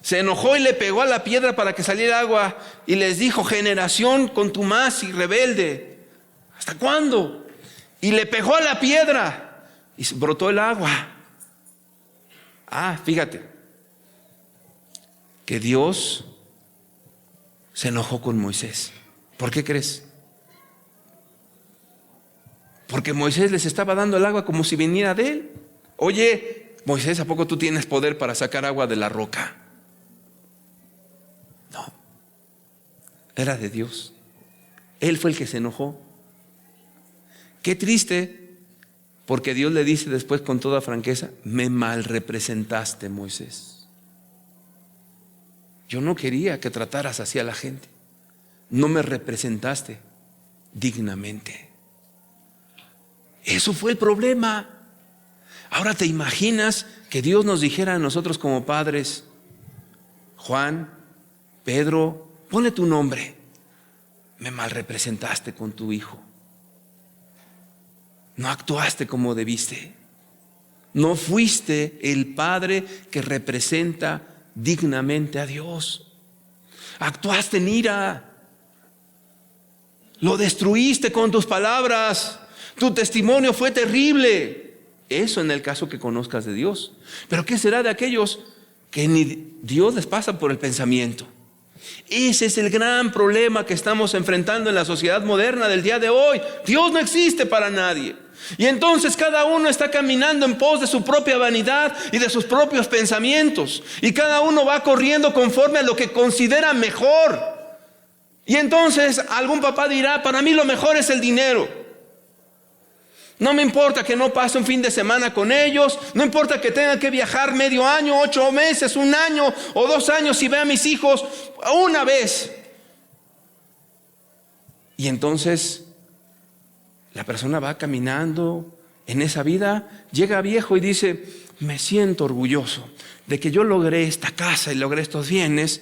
Se enojó y le pegó a la piedra para que saliera agua. Y les dijo, generación contumaz y rebelde, ¿hasta cuándo? Y le pegó a la piedra y brotó el agua. Fíjate, que Dios se enojó con Moisés. ¿Por qué crees? Porque Moisés les estaba dando el agua como si viniera de él. Oye, Moisés, ¿a poco tú tienes poder para sacar agua de la roca? No, era de Dios. Él fue el que se enojó. Qué triste, porque Dios le dice después con toda franqueza, me mal representaste, Moisés. Yo no quería que trataras así a la gente. No me representaste dignamente. Eso fue el problema. Ahora te imaginas que Dios nos dijera a nosotros como padres, Juan, Pedro, ponle tu nombre. Me mal representaste con tu hijo. No actuaste como debiste. No fuiste el padre que representa dignamente a Dios. Actuaste en ira. Lo destruiste con tus palabras. Tu testimonio fue terrible. Eso en el caso que conozcas de Dios. Pero ¿qué será de aquellos que ni Dios les pasa por el pensamiento? Ese es el gran problema que estamos enfrentando en la sociedad moderna del día de hoy. Dios no existe para nadie. Y entonces cada uno está caminando en pos de su propia vanidad y de sus propios pensamientos. Y cada uno va corriendo conforme a lo que considera mejor. Y entonces algún papá dirá, para mí lo mejor es el dinero. No me importa que no pase un fin de semana con ellos. No importa que tenga que viajar medio año, 8 meses, 1 año o 2 años y vea a mis hijos una vez. Y entonces la persona va caminando en esa vida, llega viejo y dice, me siento orgulloso de que yo logré esta casa y logré estos bienes,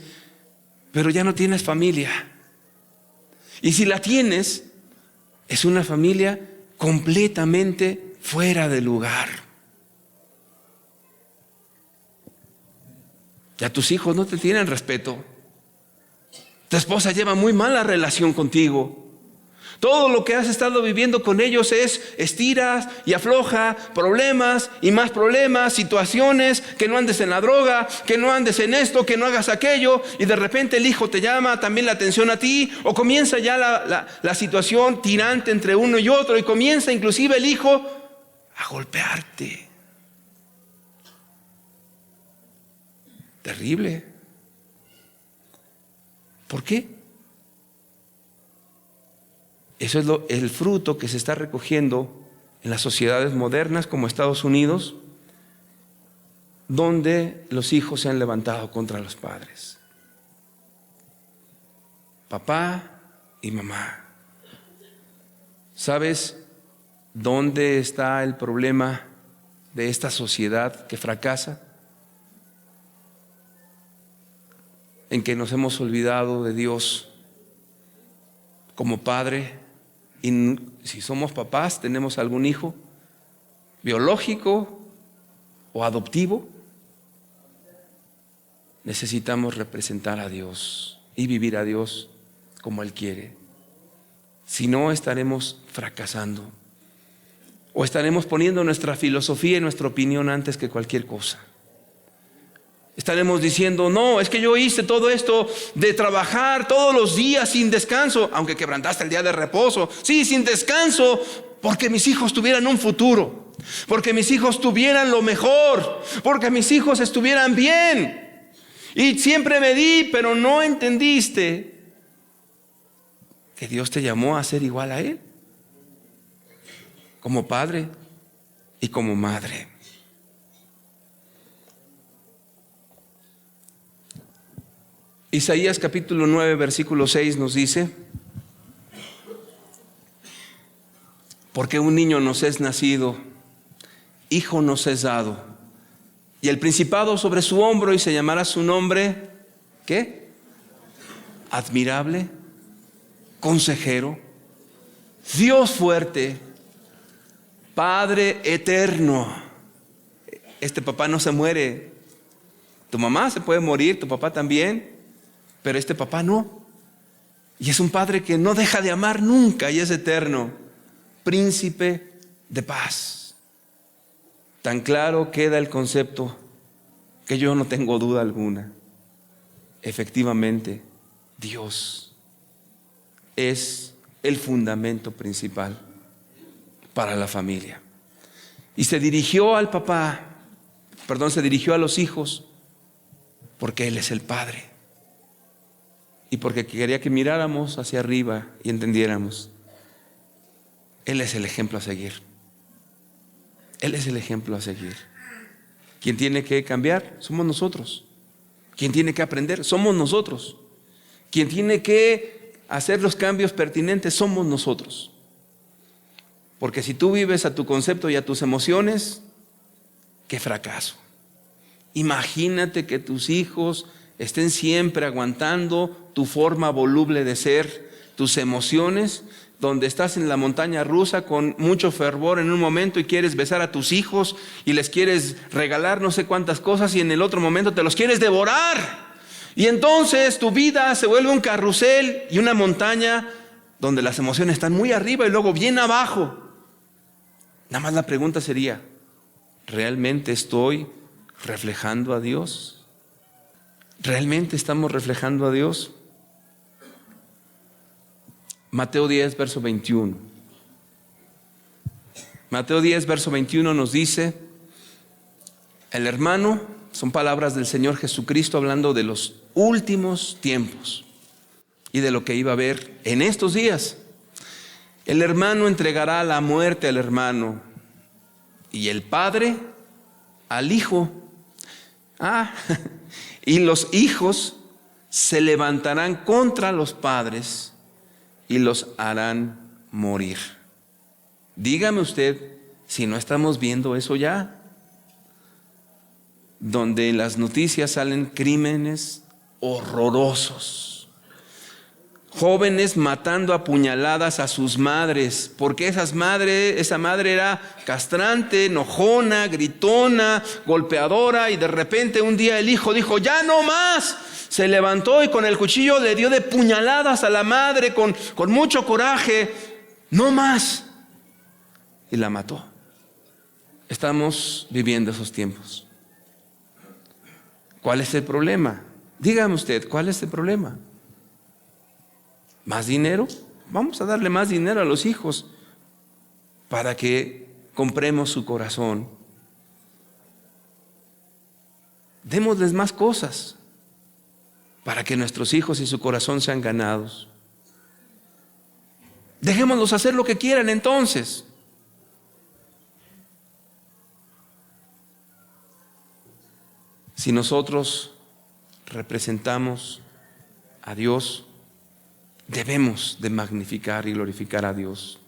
pero ya no tienes familia. Y si la tienes, es una familia completamente fuera de lugar. Ya tus hijos no te tienen respeto. Tu esposa lleva muy mala relación contigo. Todo lo que has estado viviendo con ellos es estiras y afloja, problemas y más problemas, situaciones, que no andes en la droga, que no andes en esto, que no hagas aquello, y de repente el hijo te llama también la atención a ti, o comienza ya la situación tirante entre uno y otro, y comienza inclusive el hijo a golpearte. Terrible. ¿Por qué? Eso es el fruto que se está recogiendo en las sociedades modernas como Estados Unidos, donde los hijos se han levantado contra los padres. Papá y mamá. ¿Sabes dónde está el problema de esta sociedad que fracasa? En que nos hemos olvidado de Dios como Padre. Y si somos papás, tenemos algún hijo biológico o adoptivo, necesitamos representar a Dios y vivir a Dios como Él quiere. Si no, estaremos fracasando o estaremos poniendo nuestra filosofía y nuestra opinión antes que cualquier cosa. Estaremos diciendo, no, es que yo hice todo esto de trabajar todos los días sin descanso, aunque quebrantaste el día de reposo, sí, sin descanso, porque mis hijos tuvieran un futuro, porque mis hijos tuvieran lo mejor, porque mis hijos estuvieran bien. Y siempre me di, pero no entendiste que Dios te llamó a ser igual a Él, como padre y como madre. Isaías capítulo 9 versículo 6 nos dice, Porque un niño nos es nacido, hijo nos es dado, y el principado sobre su hombro, y se llamará su nombre, ¿qué? Admirable, consejero, Dios fuerte, Padre eterno. Este papá no se muere. Tu mamá se puede morir, tu papá también, pero este papá no. Y es un Padre que no deja de amar nunca y es eterno. Príncipe de paz. Tan claro queda el concepto que yo no tengo duda alguna. Efectivamente, Dios es el fundamento principal para la familia. Y se dirigió al papá, se dirigió a los hijos, porque Él es el Padre. Y porque quería que miráramos hacia arriba y entendiéramos. Él es el ejemplo a seguir. Él es el ejemplo a seguir. Quien tiene que cambiar, somos nosotros. Quien tiene que aprender, somos nosotros. Quien tiene que hacer los cambios pertinentes, somos nosotros. Porque si tú vives a tu concepto y a tus emociones, qué fracaso. Imagínate que tus hijos estén siempre aguantando tu forma voluble de ser, tus emociones, donde estás en la montaña rusa con mucho fervor en un momento y quieres besar a tus hijos y les quieres regalar no sé cuántas cosas y en el otro momento te los quieres devorar. Y entonces tu vida se vuelve un carrusel y una montaña donde las emociones están muy arriba y luego bien abajo. Nada más la pregunta sería, ¿realmente estoy reflejando a Dios? ¿Realmente estamos reflejando a Dios? Mateo 10, verso 21. Mateo 10, verso 21 nos dice, el hermano, son palabras del Señor Jesucristo hablando de los últimos tiempos y de lo que iba a haber en estos días. El hermano entregará la muerte al hermano y el padre al hijo. Y los hijos se levantarán contra los padres y los harán morir. Dígame usted si no estamos viendo eso ya, donde en las noticias salen crímenes horrorosos, jóvenes matando a puñaladas a sus madres, porque esa madre era castrante, enojona, gritona, golpeadora, y de repente un día el hijo dijo, ya no más. Se levantó y con el cuchillo le dio de puñaladas a la madre con mucho coraje. No más. Y la mató. Estamos viviendo esos tiempos. ¿Cuál es el problema? Dígame usted, ¿cuál es el problema? ¿Más dinero? Vamos a darle más dinero a los hijos para que compremos su corazón. Démosles más cosas para que nuestros hijos y su corazón sean ganados. Dejémoslos hacer lo que quieran entonces. Si nosotros representamos a Dios, debemos de magnificar y glorificar a Dios,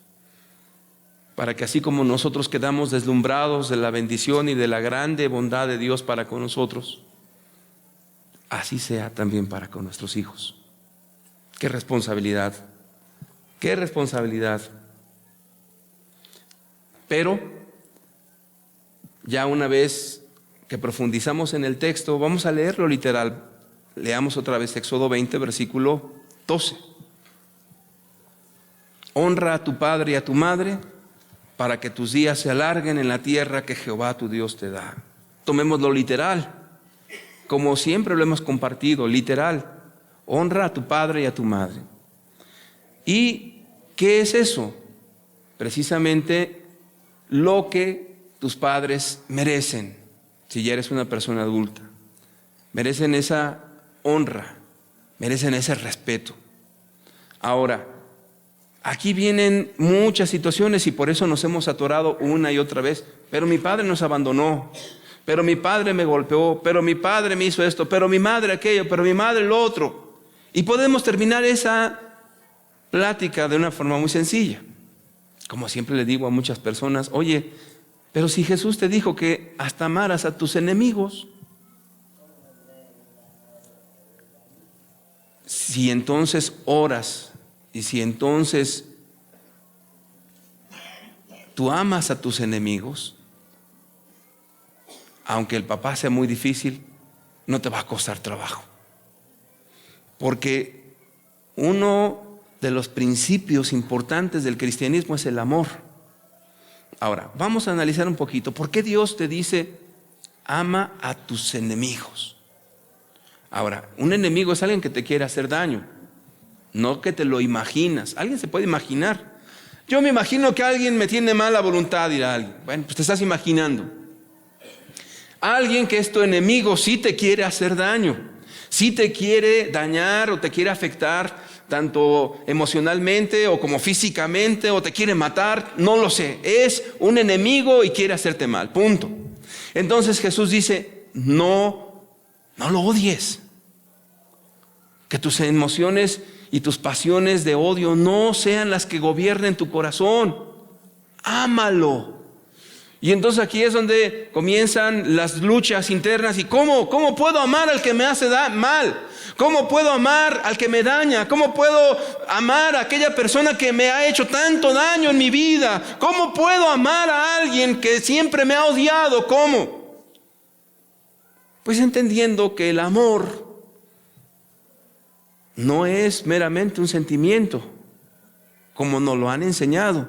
para que así como nosotros quedamos deslumbrados de la bendición y de la grande bondad de Dios para con nosotros, así sea también para con nuestros hijos. ¡Qué responsabilidad! ¡Qué responsabilidad! Pero ya una vez que profundizamos en el texto, vamos a leerlo literal. Leamos otra vez Éxodo 20, versículo 12. Honra a tu padre y a tu madre para que tus días se alarguen en la tierra que Jehová tu Dios te da. Tomémoslo literal, como siempre lo hemos compartido, literal. Honra a tu padre y a tu madre. ¿Y qué es eso? Precisamente lo que tus padres merecen. Si ya eres una persona adulta, merecen esa honra, merecen ese respeto. Ahora, aquí vienen muchas situaciones y por eso nos hemos atorado una y otra vez. Pero mi padre nos abandonó, pero mi padre me golpeó, pero mi padre me hizo esto, pero mi madre aquello, pero mi madre lo otro. Y podemos terminar esa plática de una forma muy sencilla. Como siempre le digo a muchas personas, oye, pero si Jesús te dijo que hasta amaras a tus enemigos, si entonces oras y si entonces tú amas a tus enemigos, aunque el papá sea muy difícil, no te va a costar trabajo. Porque uno de los principios importantes del cristianismo es el amor. Ahora, vamos a analizar un poquito. ¿Por qué Dios te dice, ama a tus enemigos? Ahora, un enemigo es alguien que te quiere hacer daño, no que te lo imaginas. Alguien se puede imaginar. Yo me imagino que alguien me tiene mala voluntad, dirá alguien. Bueno, pues te estás imaginando. Alguien que es tu enemigo sí te quiere hacer daño, sí te quiere dañar o te quiere afectar, tanto emocionalmente o como físicamente, o te quiere matar, no lo sé. Es un enemigo y quiere hacerte mal, punto. Entonces Jesús dice, no lo odies. Que tus emociones y tus pasiones de odio no sean las que gobiernen tu corazón. Ámalo. Y entonces aquí es donde comienzan las luchas internas. ¿Y cómo puedo amar al que me hace mal? ¿Cómo puedo amar al que me daña? ¿Cómo puedo amar a aquella persona que me ha hecho tanto daño en mi vida? ¿Cómo puedo amar a alguien que siempre me ha odiado? ¿Cómo? Pues entendiendo que el amor no es meramente un sentimiento, como nos lo han enseñado,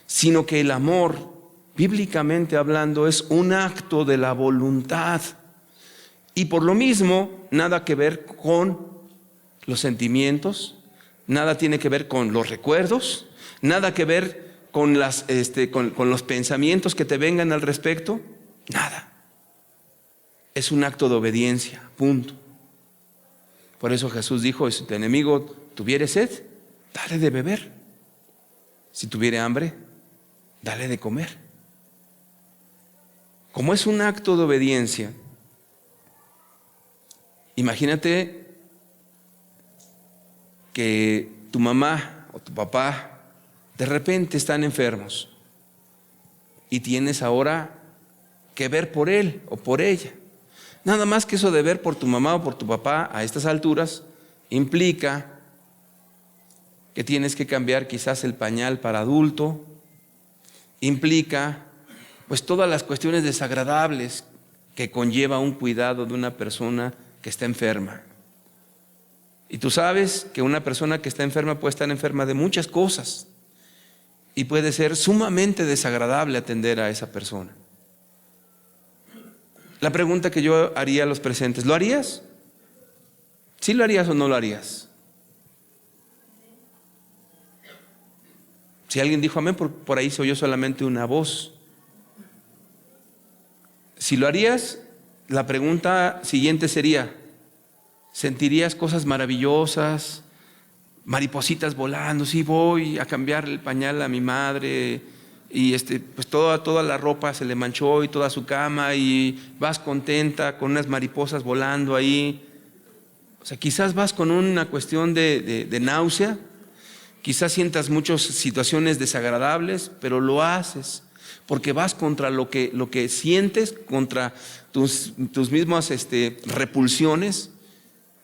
sino que el amor, bíblicamente hablando, es un acto de la voluntad. Y por lo mismo, nada que ver con los sentimientos, nada tiene que ver con los recuerdos, nada que ver con los pensamientos que te vengan al respecto, nada. Es un acto de obediencia, punto. Por eso Jesús dijo, si tu enemigo tuviere sed, dale de beber. Si tuviere hambre, dale de comer. Como es un acto de obediencia, imagínate que tu mamá o tu papá de repente están enfermos y tienes ahora que ver por él o por ella. Nada más que eso de ver por tu mamá o por tu papá a estas alturas implica que tienes que cambiar quizás el pañal para adulto, implica pues todas las cuestiones desagradables que conlleva un cuidado de una persona que está enferma. Y tú sabes que una persona que está enferma puede estar enferma de muchas cosas y puede ser sumamente desagradable atender a esa persona. La pregunta que yo haría a los presentes, ¿lo harías? ¿Sí lo harías o no lo harías? Si alguien dijo amén, por ahí se oyó solamente una voz. Si lo harías, la pregunta siguiente sería, ¿sentirías cosas maravillosas, maripositas volando? Sí, voy a cambiar el pañal a mi madre y pues toda la ropa se le manchó y toda su cama y vas contenta con unas mariposas volando ahí. O sea, quizás vas con una cuestión de náusea, quizás sientas muchas situaciones desagradables, pero lo haces porque vas contra lo que sientes, contra tus mismas repulsiones,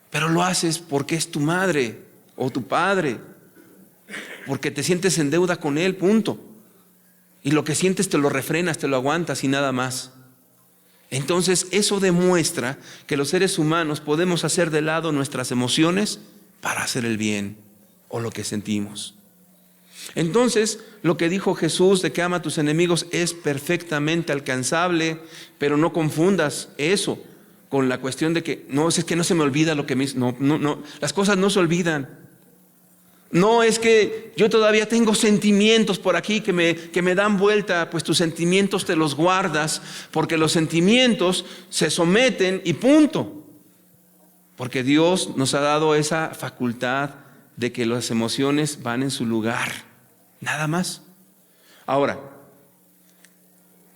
pero lo haces porque es tu madre o tu padre, porque te sientes en deuda con él, punto. Y lo que sientes te lo refrenas, te lo aguantas y nada más. Entonces eso demuestra que los seres humanos podemos hacer de lado nuestras emociones para hacer el bien o lo que sentimos. Entonces lo que dijo Jesús de que ama a tus enemigos es perfectamente alcanzable, pero no confundas eso con la cuestión de que no, es que no se me olvida lo que me hizo. No, las cosas no se olvidan. No es que yo todavía tengo sentimientos por aquí que me dan vuelta. Pues tus sentimientos te los guardas, porque los sentimientos se someten y punto. Porque Dios nos ha dado esa facultad de que las emociones van en su lugar, nada más. Ahora,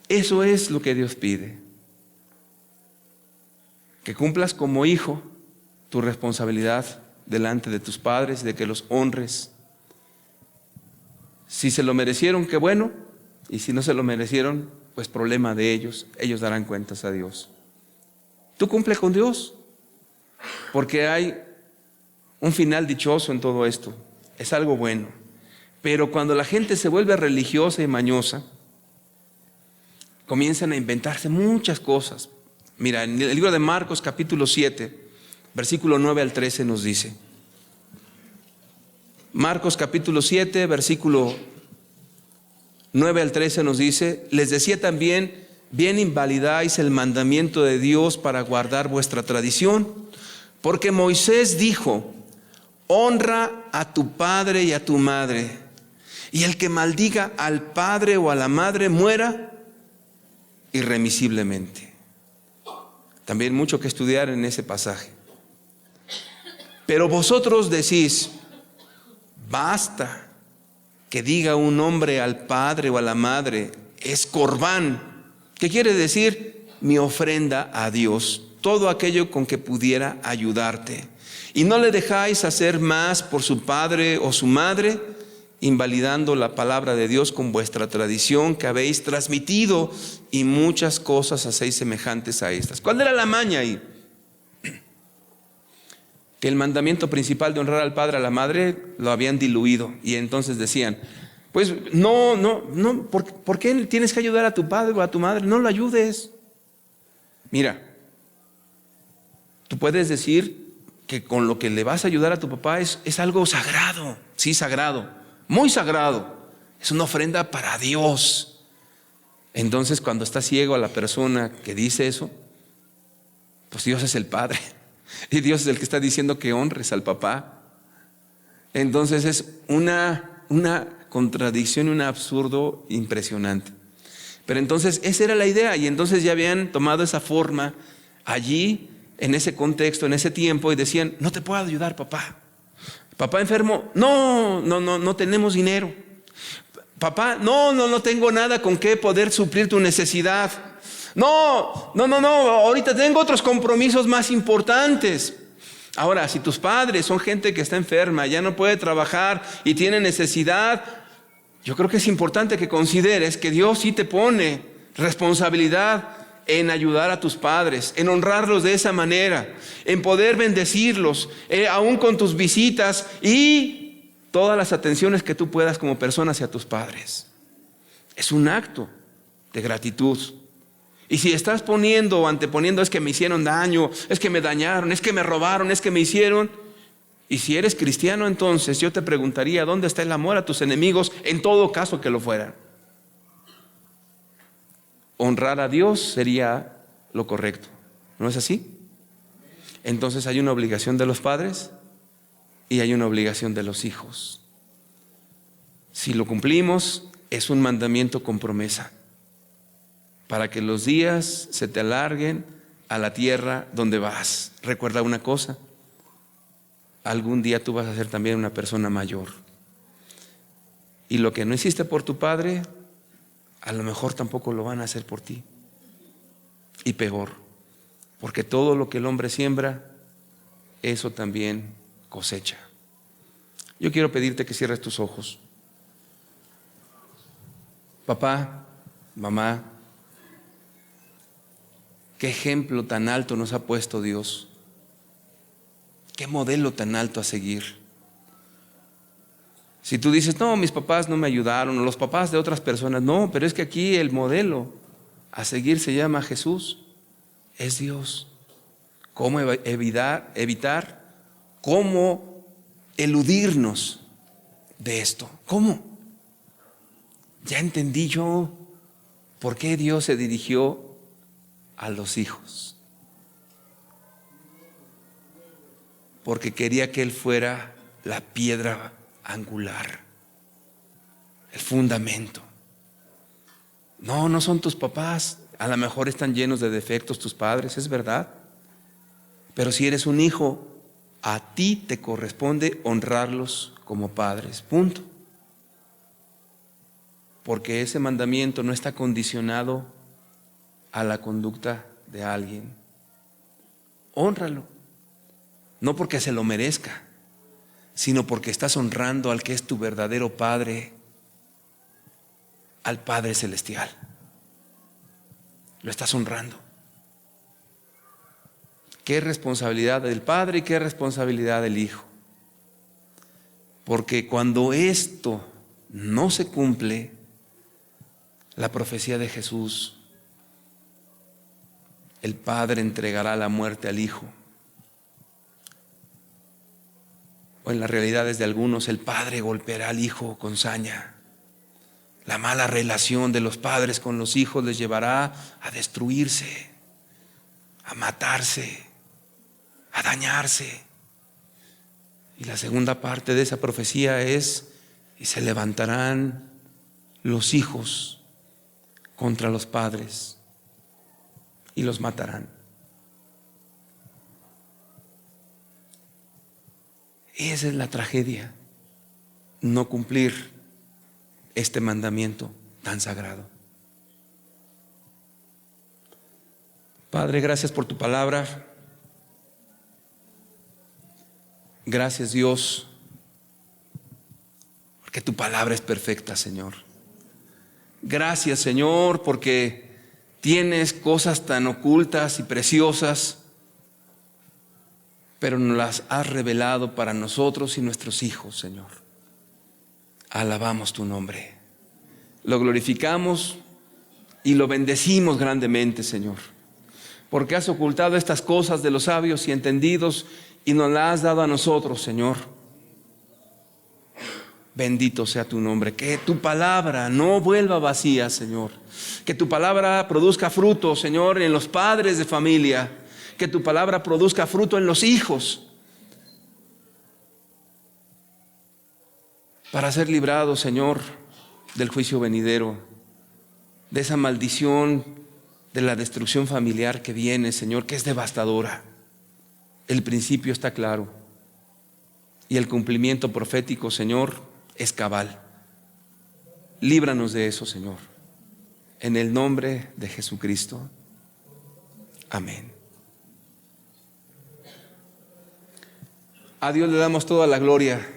eso es lo que Dios pide, que cumplas como hijo tu responsabilidad delante de tus padres, de que los honres. Si se lo merecieron, qué bueno. Y si no se lo merecieron, pues problema de ellos. Ellos darán cuentas a Dios. Tú cumple con Dios, porque hay un final dichoso en todo esto. Es algo bueno. Pero cuando la gente se vuelve religiosa y mañosa, comienzan a inventarse muchas cosas. Mira, en el libro de Marcos capítulo 7, versículo 9 al 13 nos dice. Marcos capítulo 7, versículo 9 al 13 nos dice: les decía también, bien invalidáis el mandamiento de Dios para guardar vuestra tradición, porque Moisés dijo: honra a tu padre y a tu madre, y el que maldiga al padre o a la madre muera irremisiblemente. También mucho que estudiar en ese pasaje. Pero vosotros decís: basta que diga un hombre al padre o a la madre, es corbán, que quiere decir mi ofrenda a Dios, todo aquello con que pudiera ayudarte, y no le dejáis hacer más por su padre o su madre, invalidando la palabra de Dios con vuestra tradición que habéis transmitido, y muchas cosas hacéis semejantes a estas. ¿Cuál era la maña ahí? Que el mandamiento principal de honrar al padre, a la madre, lo habían diluido, y entonces decían: pues no, ¿por qué tienes que ayudar a tu padre o a tu madre? No lo ayudes. Mira, tú puedes decir que con lo que le vas a ayudar a tu papá es algo sagrado, sí, sagrado, muy sagrado, es una ofrenda para Dios. Entonces, cuando está ciego a la persona que dice eso, pues Dios es el Padre. Y Dios es el que está diciendo que honres al papá. Entonces es una contradicción, un absurdo impresionante. Pero entonces esa era la idea, y entonces ya habían tomado esa forma allí, en ese contexto, en ese tiempo, y decían: no te puedo ayudar, papá. Papá enfermo, no tenemos dinero. Papá, no tengo nada con qué poder suplir tu necesidad. No, ahorita tengo otros compromisos más importantes. Ahora, si tus padres son gente que está enferma, ya no puede trabajar y tiene necesidad, yo creo que es importante que consideres que Dios sí te pone responsabilidad en ayudar a tus padres, en honrarlos de esa manera, en poder bendecirlos, aún con tus visitas y todas las atenciones que tú puedas como persona hacia tus padres. Es un acto de gratitud. Y si estás anteponiendo es que me hicieron daño, es que me dañaron, es que me robaron, es que me hicieron. Y si eres cristiano, entonces yo te preguntaría: ¿dónde está el amor a tus enemigos, en todo caso que lo fueran? Honrar a Dios sería lo correcto, ¿no es así? Entonces hay una obligación de los padres y hay una obligación de los hijos. Si lo cumplimos, es un mandamiento con promesa, para que los días se te alarguen a la tierra donde vas. Recuerda una cosa: algún día tú vas a ser también una persona mayor, y lo que no hiciste por tu padre, a lo mejor tampoco lo van a hacer por ti. Y peor, porque todo lo que el hombre siembra, eso también cosecha. Yo quiero pedirte que cierres tus ojos. Papá, mamá, qué ejemplo tan alto nos ha puesto Dios. Qué modelo tan alto a seguir. Si tú dices: no, mis papás no me ayudaron, o los papás de otras personas, no, pero es que aquí el modelo a seguir se llama Jesús, es Dios. ¿Cómo evitar? ¿Cómo eludirnos de esto? ¿Cómo? Ya entendí yo por qué Dios se dirigió a los hijos. Porque quería que Él fuera la piedra angular, el fundamento. No son tus papás. A lo mejor están llenos de defectos tus padres, es verdad. Pero si eres un hijo, a ti te corresponde honrarlos como padres, punto. Porque ese mandamiento no está condicionado a la conducta de alguien. Hónralo, no porque se lo merezca, sino porque estás honrando al que es tu verdadero padre al Padre Celestial. Lo estás honrando. Qué responsabilidad del Padre y qué responsabilidad del Hijo. Porque cuando esto no se cumple, la profecía de Jesús, el Padre entregará la muerte al Hijo. O en las realidades de algunos, el Padre golpeará al Hijo con saña. La mala relación de los padres con los hijos les llevará a destruirse, a matarse, a dañarse. Y la segunda parte de esa profecía es: y se levantarán los hijos contra los padres y los matarán. Esa es la tragedia, no cumplir este mandamiento tan sagrado. Padre, gracias por tu palabra. Gracias, Dios, porque tu palabra es perfecta, Señor. Gracias, Señor, porque tienes cosas tan ocultas y preciosas, pero nos las has revelado para nosotros y nuestros hijos, Señor. Alabamos tu nombre, lo glorificamos y lo bendecimos grandemente, Señor, porque has ocultado estas cosas de los sabios y entendidos y nos las has dado a nosotros, Señor. Bendito sea tu nombre. Que tu palabra no vuelva vacía, Señor. Que tu palabra produzca fruto, Señor, en los padres de familia. Que tu palabra produzca fruto en los hijos, para ser librados, Señor, del juicio venidero, de esa maldición de la destrucción familiar que viene, Señor, que es devastadora. El principio está claro y el cumplimiento profético, Señor, es cabal. Líbranos de eso, Señor, en el nombre de Jesucristo. Amén. A Dios le damos toda la gloria.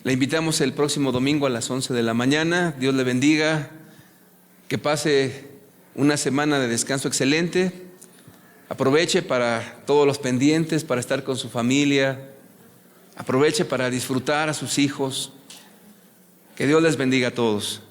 Le invitamos el próximo domingo a las 11 de la mañana. Dios le bendiga. Que pase una semana de descanso excelente. Aproveche para todos los pendientes, para estar con su familia. Aproveche para disfrutar a sus hijos. Que Dios les bendiga a todos.